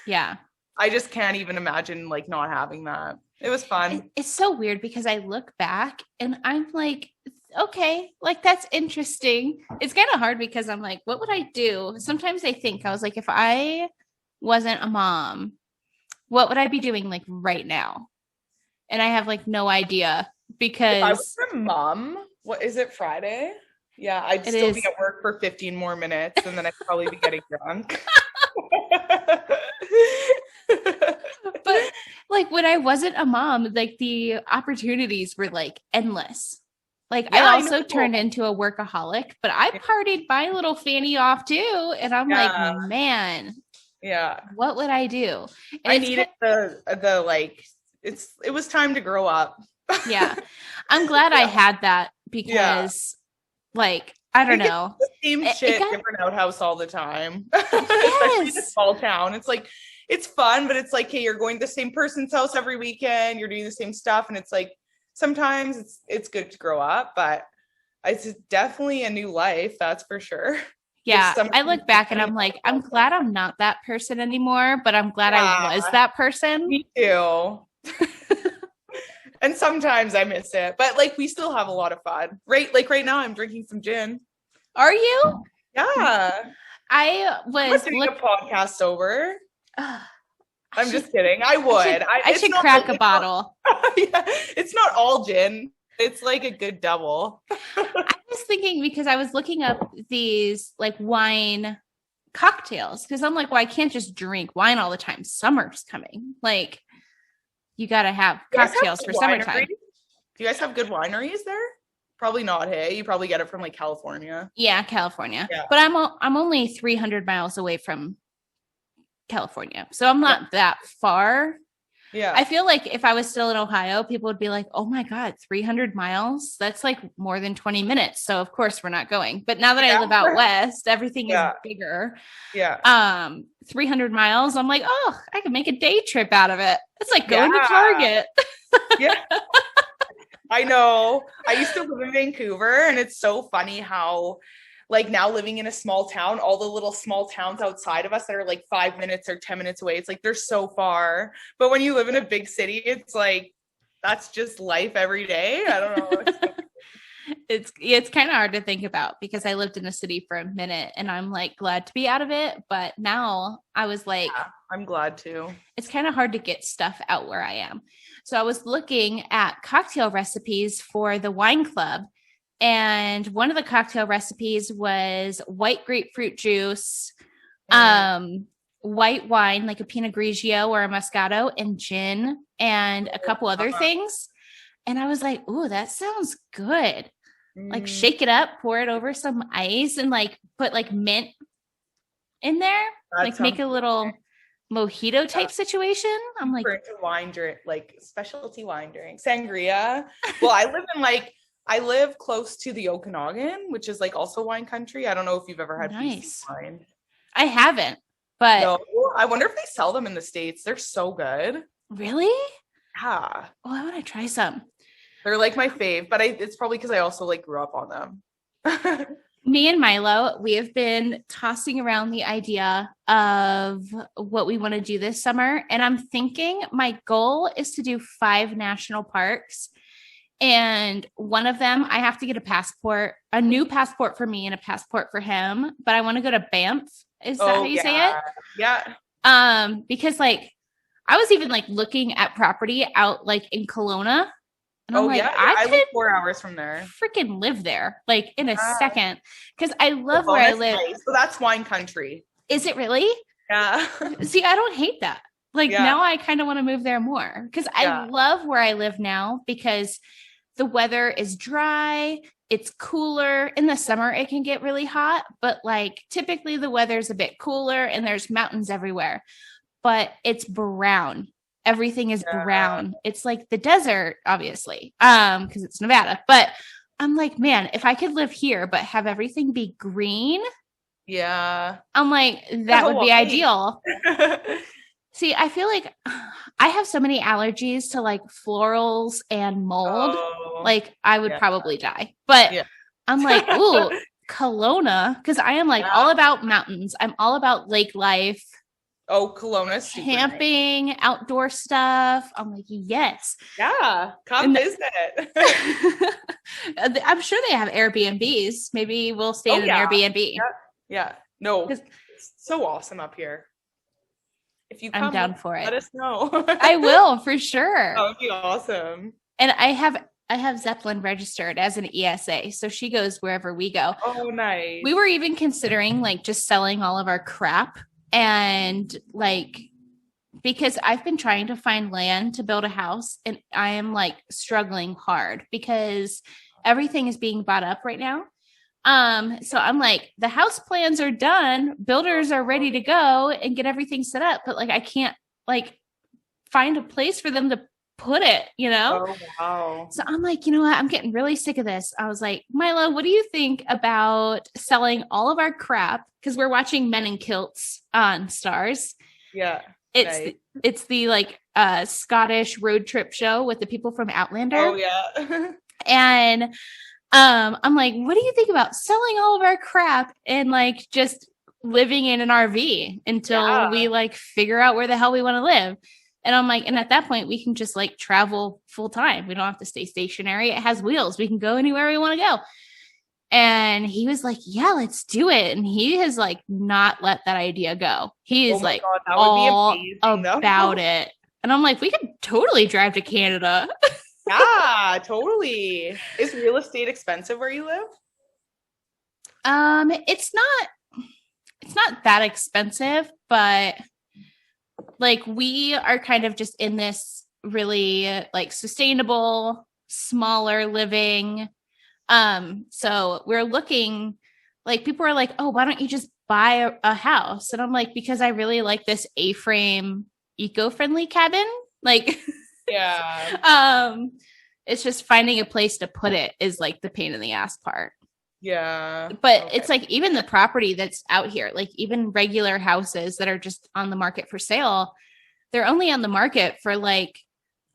Yeah, I just can't even imagine like not having that. It was fun. It's so weird because I look back and I'm like, okay, like that's interesting. It's kind of hard because I'm like, what would I do? Sometimes I think I was like, if I wasn't a mom, what would I be doing like right now? And I have like no idea, because if I was a mom, what is it, Friday? Yeah, I'd still be at work for 15 more minutes, and then I'd probably be getting drunk. But like when I wasn't a mom, like the opportunities were like endless. Like I also turned into a workaholic, but I partied my little fanny off too. And I'm like, man, what would I do? And I needed the like, it was time to grow up. Yeah. I'm glad I had that, because like, I don't know. The same shit, different outhouse all the time. Especially in a small town. It's like, it's fun, but it's like, hey, you're going to the same person's house every weekend. You're doing the same stuff. And it's like, sometimes it's good to grow up, but it's definitely a new life. That's for sure. Yeah. I look back and I'm like, I'm glad I'm not that person anymore, but I'm glad I was that person. Me too. And sometimes I miss it, but like we still have a lot of fun, right? Like right now I'm drinking some gin. Are you? Yeah. I was doing a podcast sober. I'm just kidding. I would. I should crack a bottle. Yeah, it's not all gin. It's like a good double. I was thinking because I was looking up these like wine cocktails because I'm like, well, I can't just drink wine all the time. Summer's coming. Like, you got to have cocktails for summertime. Do you guys have good wineries there? Probably not. Hey, you probably get it from like California. Yeah, California. Yeah. But I'm only 300 miles away from California, so I'm not that far. Yeah. I feel like if I was still in Ohio, people would be like, oh my God, 300 miles? That's like more than 20 minutes. So of course we're not going. But now that I live out west, everything is bigger. Yeah. 300 miles. I'm like, oh, I could make a day trip out of it. It's like going to Target. Yeah. I know. I used to live in Vancouver, and it's so funny how like now living in a small town, all the little small towns outside of us that are like 5 minutes or 10 minutes away, it's like they're so far. But when you live in a big city, it's like that's just life every day. I don't know. It's kind of hard to think about because I lived in a city for a minute and I'm like glad to be out of it. But now I was like, I'm glad too. It's kind of hard to get stuff out where I am. So I was looking at cocktail recipes for the wine club. And one of the cocktail recipes was white grapefruit juice, white wine, like a Pinot Grigio or a Moscato, and gin, and a couple other things. And I was like, ooh, that sounds good. Like shake it up, pour it over some ice, and like put like mint in there. Like make a little mojito type situation. I'm like, wine drink, like specialty wine drink, sangria. Well, I live close to the Okanagan, which is like also wine country. I don't know if you've ever had BC wine. I haven't, but no, I wonder if they sell them in the States. They're so good. Really? Yeah. Oh, I want to try some. They're like my fave, but it's probably because I also like grew up on them. Me and Milo, we have been tossing around the idea of what we want to do this summer. And I'm thinking my goal is to do 5 national parks. And one of them, I have to get a new passport for me and a passport for him. But I want to go to Banff. Is that how you say it? Yeah. Because like I was even like looking at property out like in Kelowna. And I'm like, I live 4 hours from there. Freaking live there like in a second. Because I love where I live. Nice. So that's wine country. Is it really? Yeah. See, I don't hate that. Like now I kind of want to move there more because I love where I live now because the weather is dry. It's cooler. In the summer, it can get really hot, but like typically the weather's a bit cooler and there's mountains everywhere, but it's brown. Everything is brown. It's like the desert, obviously, because it's Nevada. But I'm like, man, if I could live here, but have everything be green. Yeah. I'm like, that would be ideal. See, I feel like I have so many allergies to like florals and mold. Like I would probably die. But I'm like, ooh, Kelowna, because I am like all about mountains. I'm all about lake life. Oh, Kelowna, camping, nice. Outdoor stuff. I'm like, yes. Yeah, come visit. I'm sure they have Airbnbs. Maybe we'll stay in an Airbnb. Yeah. No, it's so awesome up here. If you come, I'm down for it. Let us know. I will for sure. That would be awesome. And I have Zeppelin registered as an ESA, so she goes wherever we go. Oh, nice. We were even considering like just selling all of our crap and like because I've been trying to find land to build a house and I am like struggling hard because everything is being bought up right now. So I'm like, the house plans are done, builders are ready to go and get everything set up, but like I can't like find a place for them to put it, you know? Oh, wow. So I'm like, you know what? I'm getting really sick of this. I was like, Milo, what do you think about selling all of our crap? Because we're watching Men in Kilts on Stars. Yeah. It's the like Scottish road trip show with the people from Outlander. Oh yeah. And I'm like, what do you think about selling all of our crap and like just living in an RV until we like figure out where the hell we want to live? And I'm like, and at that point we can just like travel full time. We don't have to stay stationary. It has wheels. We can go anywhere we want to go. And he was like, yeah, let's do it. And he has like not let that idea go. He is like all about it. And I'm like, we could totally drive to Canada. Yeah, totally. Is real estate expensive where you live? It's not that expensive, but like we are kind of just in this really like sustainable, smaller living. So we're looking, like people are like, oh, why don't you just buy a house? And I'm like, because I really like this A-frame eco-friendly cabin. Like, Yeah. it's just finding a place to put it is like the pain in the ass part. Yeah. But Okay. it's like even the property that's out here, like even regular houses that are just on the market for sale, they're only on the market for like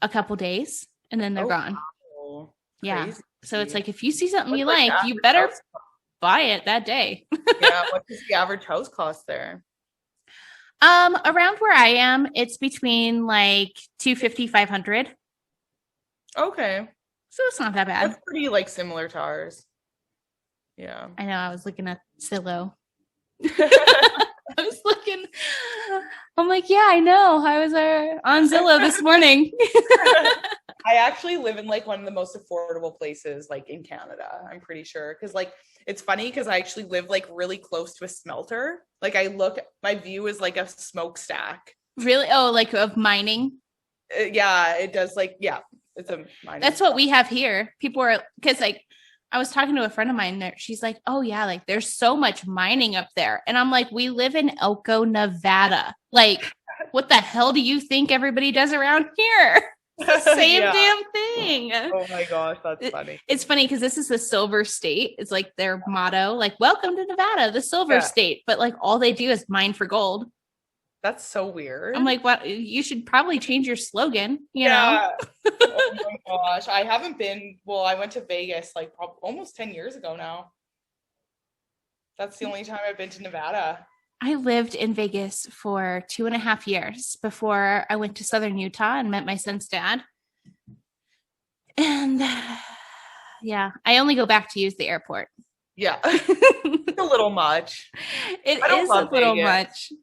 a couple days and then they're gone. Wow. Yeah. Crazy. So it's like if you see something What's you like like, the you average better house cost? buy it that day. Yeah. What does the average house cost there? Around where I am, it's between like 250, 500. Okay. So it's not that bad. That's pretty like similar to ours. Yeah. I know I was looking at Zillow. I was looking, I'm like, yeah, I know. I was on Zillow this morning. I actually live in like one of the most affordable places like in Canada, I'm pretty sure. Cause like it's funny because I actually live like really close to a smelter. Like my view is like a smokestack. Really? Oh, like of mining? Yeah, it does like, yeah, it's a mining. That's what we have here. People are, because like I was talking to a friend of mine there. She's like, oh yeah, like there's so much mining up there. And I'm like, we live in Elko, Nevada. Like, what the hell do you think everybody does around here? Same Yeah. damn thing. Oh my gosh, that's funny. It's funny because this is the Silver State. It's like their motto, like, welcome to Nevada, the Silver State. But like all they do is mine for gold. That's so weird. I'm like, what? You should probably change your slogan, you know? Oh my gosh. I haven't been, well, I went to Vegas like almost 10 years ago now. That's the only time I've been to Nevada. I lived in Vegas for 2.5 years before I went to Southern Utah and met my son's dad. And yeah, I only go back to use the airport. Yeah. It's a little much. It is a little much.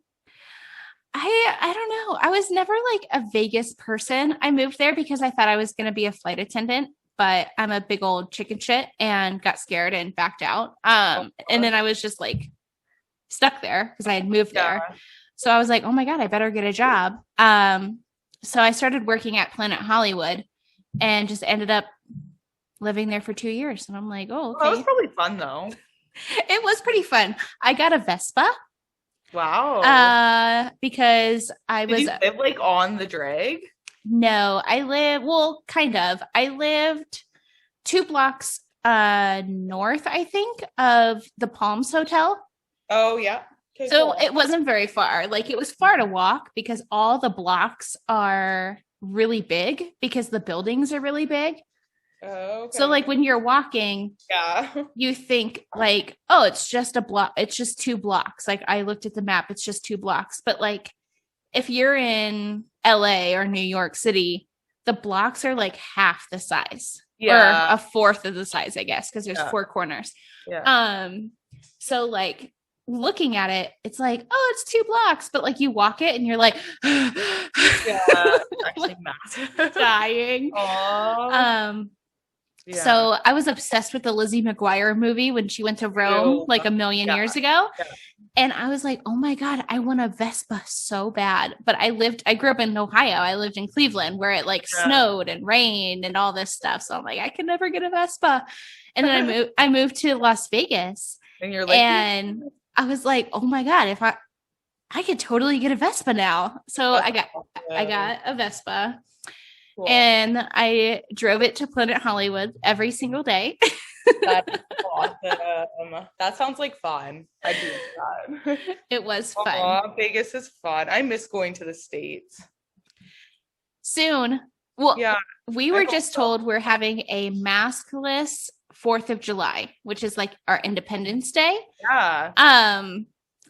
I don't know. I was never like a Vegas person. I moved there because I thought I was going to be a flight attendant, but I'm a big old chicken shit and got scared and backed out. And then I was just like stuck there because I had moved there. So I was like, oh my God, I better get a job. So I started working at Planet Hollywood and just ended up living there for 2 years. And I'm like, oh, okay. That was probably fun though. It was pretty fun. I got a Vespa. Wow. Because Did you live like on the drag? No, kind of. I lived 2 blocks north, I think, of the Palms Hotel. Oh yeah. Okay, so cool. It wasn't very far. Like it was far to walk because all the blocks are really big because the buildings are really big. Oh, okay. So like when you're walking, you think like, oh, it's just a block. It's just 2 blocks. Like I looked at the map, it's just 2 blocks. But like if you're in LA or New York City, the blocks are like half the size or a fourth of the size, I guess, because there's 4 corners. Yeah. So like looking at it, it's like, oh, it's 2 blocks, but like you walk it and you're like, it's actually massive. Dying. Aww. So I was obsessed with the Lizzie McGuire movie when she went to Rome like a million years ago. Yeah. And I was like, oh my God, I want a Vespa so bad. But I grew up in Ohio. I lived in Cleveland where it like snowed and rained and all this stuff. So I'm like, I can never get a Vespa. And then I moved to Las Vegas. And you're like, and I was like, oh my God, if I could totally get a Vespa now. So I got a Vespa. Cool. And I drove it to Planet Hollywood every single day. That's awesome. That sounds like fun. I do that. It was fun. Vegas is fun. I miss going to the States. Soon. Well, we were just told we're having a maskless 4th of July, which is like our Independence Day. Yeah.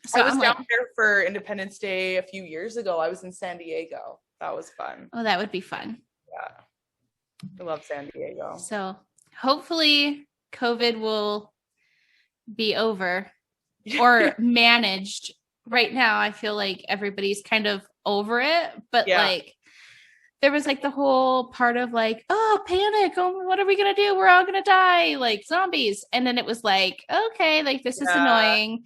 So I was down there for Independence Day a few years ago. I was in San Diego. That was fun. Oh, that would be fun. Yeah. I love San Diego. So hopefully COVID will be over or managed. Right now, I feel like everybody's kind of over it, but like there was like the whole part of like, oh, panic. Oh, what are we going to do? We're all going to die like zombies. And then it was like, okay, like this is annoying.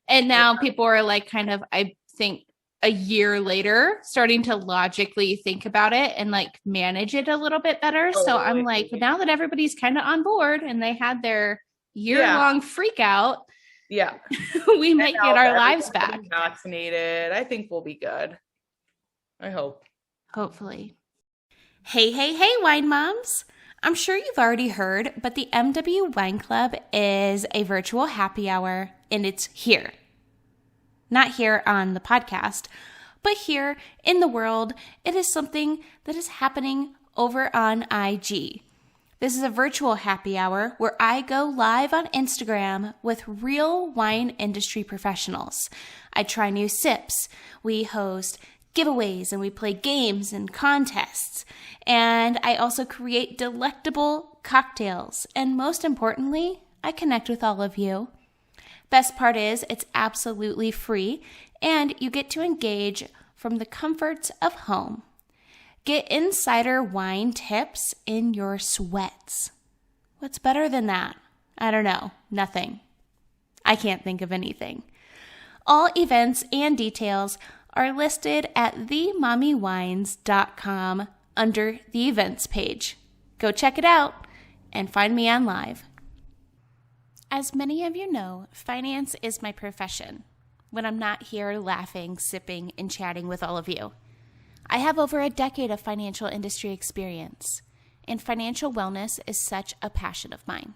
And now people are like kind of, I think a year later, starting to logically think about it and like manage it a little bit better. So I'm like, now that everybody's kind of on board and they had their year-long freak out, we might get our lives back. Vaccinated. I think we'll be good. I hope. Hopefully. Hey, wine moms. I'm sure you've already heard, but the MW Wine Club is a virtual happy hour, and it's here. Not here on the podcast, but here in the world. It is something that is happening over on IG. This is a virtual happy hour where I go live on Instagram with real wine industry professionals. I try new sips. We host giveaways and we play games and contests. And I also create delectable cocktails. And most importantly, I connect with all of you. Best part is it's absolutely free and you get to engage from the comforts of home. Get insider wine tips in your sweats. What's better than that? I don't know. Nothing. I can't think of anything. All events and details are listed at themommywines.com under the events page. Go check it out and find me on live. As many of you know, finance is my profession when I'm not here laughing, sipping, and chatting with all of you. I have over a decade of financial industry experience, and financial wellness is such a passion of mine.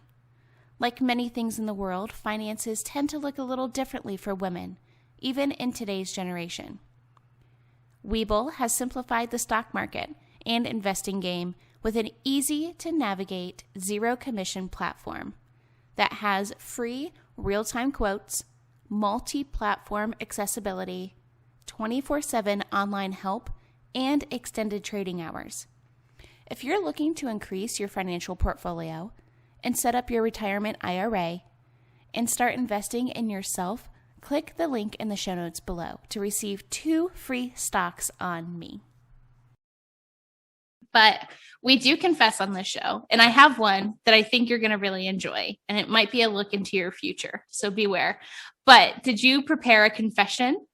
Like many things in the world, finances tend to look a little differently for women, even in today's generation. Webull has simplified the stock market and investing game with an easy-to-navigate, zero-commission platform that has free real-time quotes, multi-platform accessibility, 24/7 online help, and extended trading hours. If you're looking to increase your financial portfolio and set up your retirement IRA and start investing in yourself, click the link in the show notes below to receive 2 free stocks on me. But we do confess on this show, and I have one that I think you're going to really enjoy, and it might be a look into your future, so beware. But did you prepare a confession?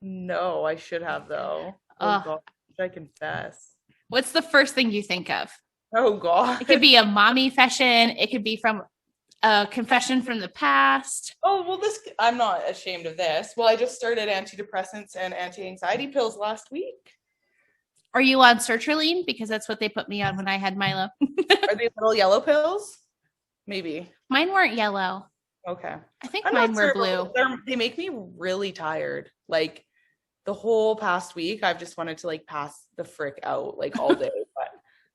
No, I should have though. Oh God, should I confess? What's the first thing you think of? Oh God. It could be a mommy confession. It could be from a confession from the past. Oh, well, I'm not ashamed of this. Well, I just started antidepressants and anti-anxiety pills last week. Are you on sertraline? Because that's what they put me on when I had Milo. Are they little yellow pills? Maybe. Mine weren't yellow. Okay. I think mine were blue. They make me really tired. Like the whole past week, I've just wanted to like pass the frick out like all day. But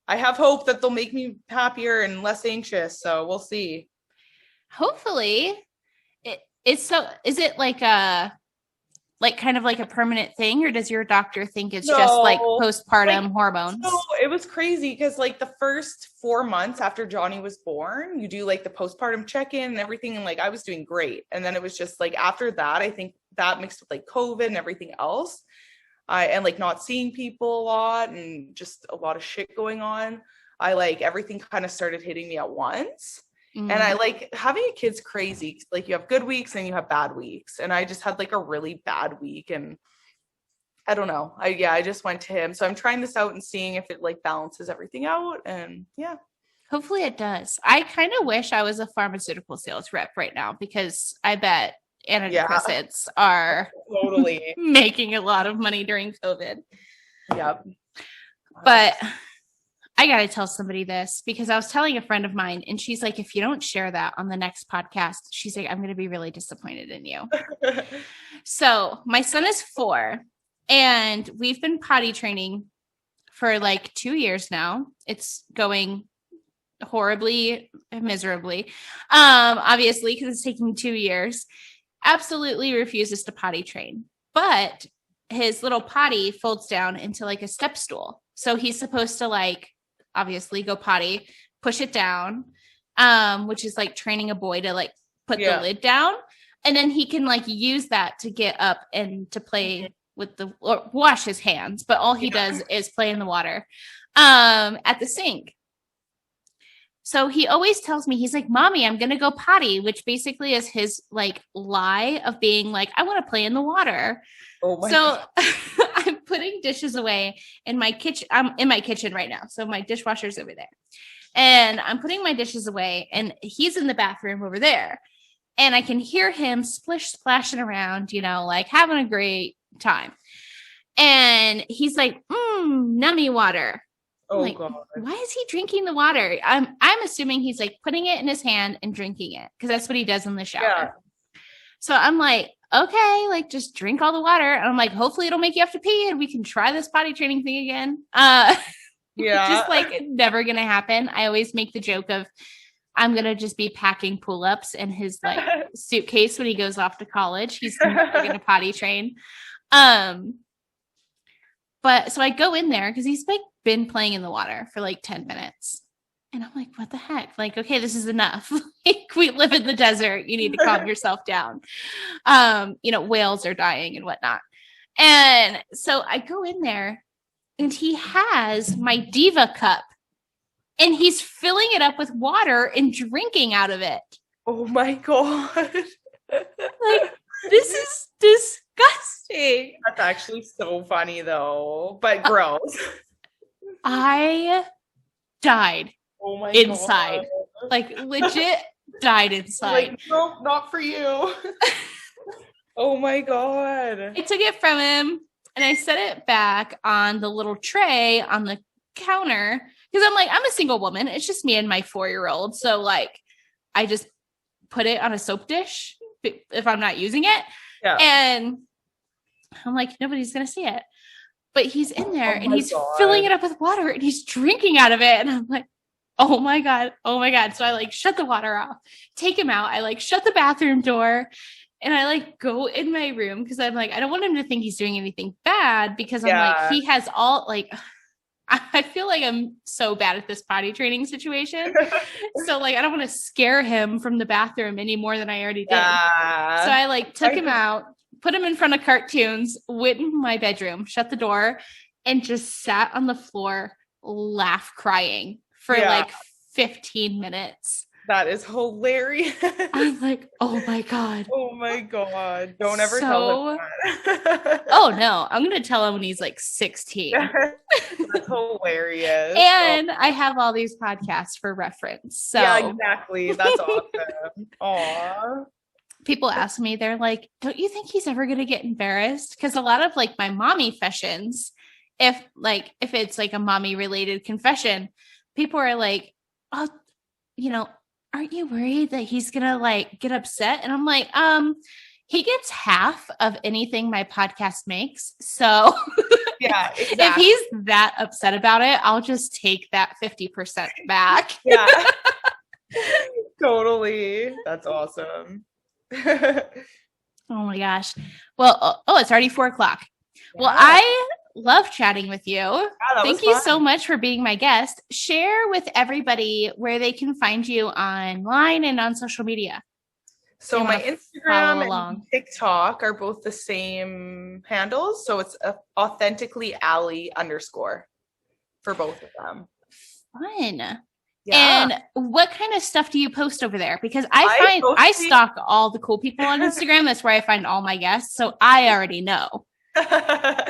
I have hope that they'll make me happier and less anxious. So we'll see. Hopefully. Is it like kind of like a permanent thing, or does your doctor think it's just like postpartum hormones? No, it was crazy because like the first 4 months after Johnny was born, you do like the postpartum check-in and everything, and like I was doing great. And then it was just like after that, I think that mixed with like COVID and everything else, and like not seeing people a lot and just a lot of shit going on, I like everything kind of started hitting me at once. And I like having a kid's crazy. Like you have good weeks and you have bad weeks. And I just had like a really bad week. And I don't know. I just went to him. So I'm trying this out and seeing if it like balances everything out. And yeah. Hopefully it does. I kind of wish I was a pharmaceutical sales rep right now, because I bet antidepressants are totally making a lot of money during COVID. Yep. But I got to tell somebody this, because I was telling a friend of mine and she's like, if you don't share that on the next podcast, she's like, I'm going to be really disappointed in you. So my son is 4 and we've been potty training for like 2 years now. It's going horribly, miserably, obviously, because it's taking 2 years. Absolutely refuses to potty train, but his little potty folds down into like a step stool. So he's supposed to like, obviously go potty, push it down, which is like training a boy to like put the lid down. And then he can like use that to get up and to play with or wash his hands. But all he does is play in the water at the sink. So he always tells me, he's like, Mommy, I'm going to go potty, which basically is his like lie of being like, I want to play in the water. Oh my God. I'm putting dishes away in my kitchen. I'm in my kitchen right now. So my dishwasher's over there. And I'm putting my dishes away and he's in the bathroom over there. And I can hear him splashing around, like having a great time. And he's like, nummy water. Oh, like, God. Why is he drinking the water? I'm assuming he's like putting it in his hand and drinking it because that's what he does in the shower. Yeah. So I'm like, okay, like just drink all the water. And I'm like, hopefully it'll make you have to pee and we can try this potty training thing again. Just like never going to happen. I always make the joke of I'm going to just be packing pull-ups in his like suitcase when he goes off to college. He's never going to potty train. But so I go in there because he's like been playing in the water for like 10 minutes. And I'm like, what the heck? Like, okay, this is enough. Like, we live in the desert. You need to calm yourself down. Whales are dying and whatnot. And so I go in there and he has my Diva cup and he's filling it up with water and drinking out of it. Oh my God. Like, this is disgusting. That's actually so funny though, but gross. I died inside. God. Like legit died inside. Like, no, not for you. Oh my God. I took it from him and I set it back on the little tray on the counter because I'm like, I'm a single woman. It's just me and my 4-year-old. So like, I just put it on a soap dish if I'm not using it. Yeah. And I'm like, nobody's going to see it. But he's in there and he's filling it up with water and he's drinking out of it. And I'm like, oh my God. So I like shut the water off, take him out. I like shut the bathroom door and I like go in my room because I'm like, I don't want him to think he's doing anything bad because I'm like, he has all like, I feel like I'm so bad at this potty training situation. So like, I don't want to scare him from the bathroom any more than I already did. So I like took him out, put him in front of cartoons, went in my bedroom, shut the door, and just sat on the floor, crying for like 15 minutes. That is hilarious. I'm like, oh my God. Oh my God. Don't ever tell him that. Oh no. I'm going to tell him when he's like 16. That's hilarious. And I have all these podcasts for reference. So yeah, exactly. That's awesome. Aw. People ask me, they're like, don't you think he's ever going to get embarrassed? Because a lot of like my mommy confessions, if it's like a mommy related confession, people are like, oh, aren't you worried that he's going to like get upset? And I'm like, he gets half of anything my podcast makes. So yeah, exactly. If he's that upset about it, I'll just take that 50% back. Yeah, totally. That's awesome. Oh my gosh. Well, it's already 4:00. Yeah. Well, I love chatting with you. Yeah, thank you so much for being my guest. Share with everybody where they can find you online and on social media. So my Instagram and TikTok are both the same handles. So it's authentically Allie _ for both of them. Fun. Yeah. And what kind of stuff do you post over there? Because I stalk all the cool people on Instagram. That's where I find all my guests. So I already know. I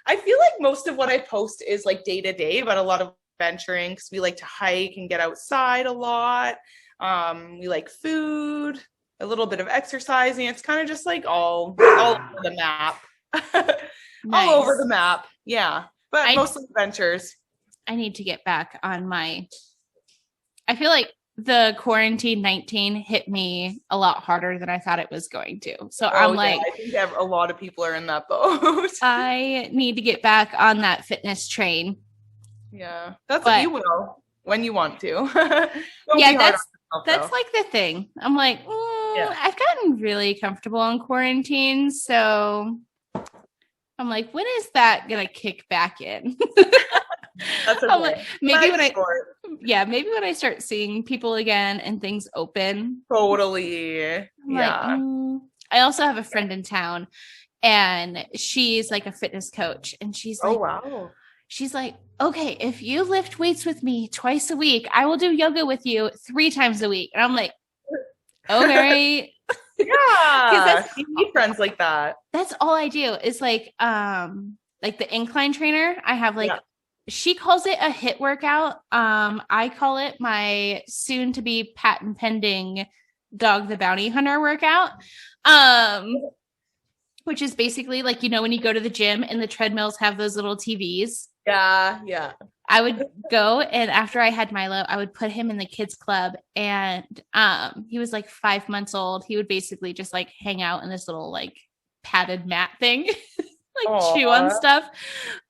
feel like most of what I post is like day to day, but a lot of venturing because we like to hike and get outside a lot. We like food, a little bit of exercising. It's kind of just like all over the map. Nice. All over the map. Yeah. But mostly adventures. I need to get back on I feel like the quarantine 19 hit me a lot harder than I thought it was going to. So I think a lot of people are in that boat. I need to get back on that fitness train. Yeah. You will when you want to. Yeah, that's like the thing. I'm like, I've gotten really comfortable in quarantine. So I'm like, when is that going to kick back in? That's okay. Like, maybe Yeah, maybe when I start seeing people again and things open. Totally. I'm like, I also have a friend in town, and she's like a fitness coach, and she's like, wow. She's like, okay, if you lift weights with me twice a week, I will do yoga with you 3 times a week. And I'm like, okay. Yeah. You need friends like that. That's all I do is like the incline trainer. I have like, she calls it a HIIT workout. I call it my soon to be patent pending Dog the Bounty Hunter workout. Which is basically like, you know, when you go to the gym and the treadmills have those little TVs. Yeah. I would go, and after I had Milo, I would put him in the kids club, and he was like 5 months old. He would basically just like hang out in this little like padded mat thing, like chew on stuff.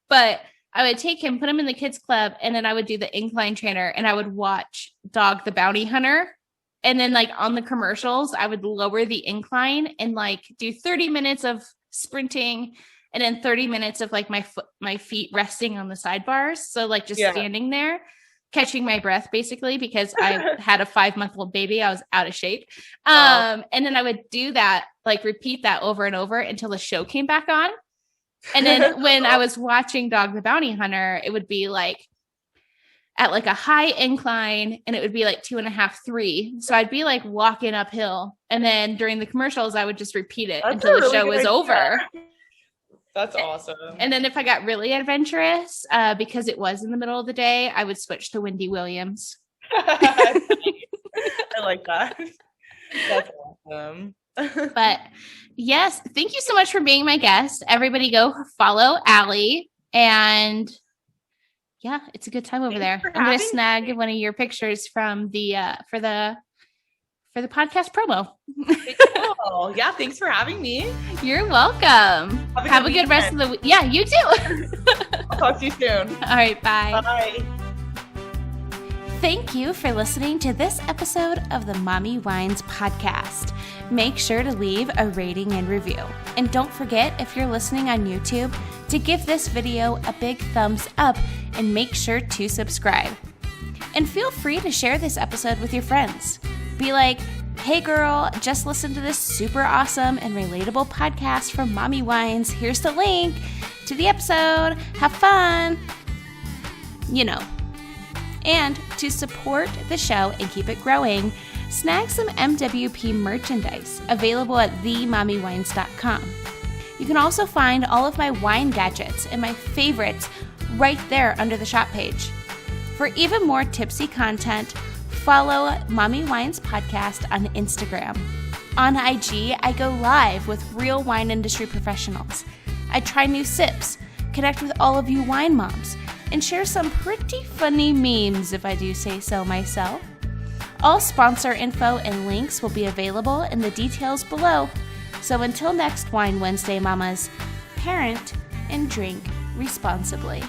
But I would take him, put him in the kids club, and then I would do the incline trainer, and I would watch Dog the Bounty Hunter. And then like on the commercials, I would lower the incline and like do 30 minutes of sprinting, and then 30 minutes of like my feet resting on the sidebars. So like just standing there, catching my breath basically, because I had a 5-month-old baby. I was out of shape. And then I would do that, like repeat that over and over until the show came back on. And then when I was watching Dog the Bounty Hunter, it would be like at like a high incline, and it would be like 2.5, 3. So I'd be like walking uphill. And then during the commercials, I would just repeat it until the show was over. That's awesome. And then if I got really adventurous, because it was in the middle of the day, I would switch to Wendy Williams. I like that. That's awesome. But yes, thank you so much for being my guest. Everybody go follow Allie, and yeah, it's a good time over there. I'm going to snag one of your pictures from the for the podcast promo. Cool. Yeah, thanks for having me. You're welcome. Have a good rest of the week. Yeah, you too. I'll talk to you soon. All right, bye. Bye. Thank you for listening to this episode of the Mommy Wines podcast. Make sure to leave a rating and review. And don't forget, if you're listening on YouTube, to give this video a big thumbs up and make sure to subscribe. And feel free to share this episode with your friends. Be like, hey girl, just listen to this super awesome and relatable podcast from Mommy Wines. Here's the link to the episode. Have fun. You know. And to support the show and keep it growing, snag some MWP merchandise available at themommywines.com. You can also find all of my wine gadgets and my favorites right there under the shop page. For even more tipsy content, follow Mommy Wines Podcast on Instagram. On IG, I go live with real wine industry professionals. I try new sips, connect with all of you wine moms, and share some pretty funny memes, if I do say so myself. All sponsor info and links will be available in the details below. So until next Wine Wednesday, mamas, parent and drink responsibly.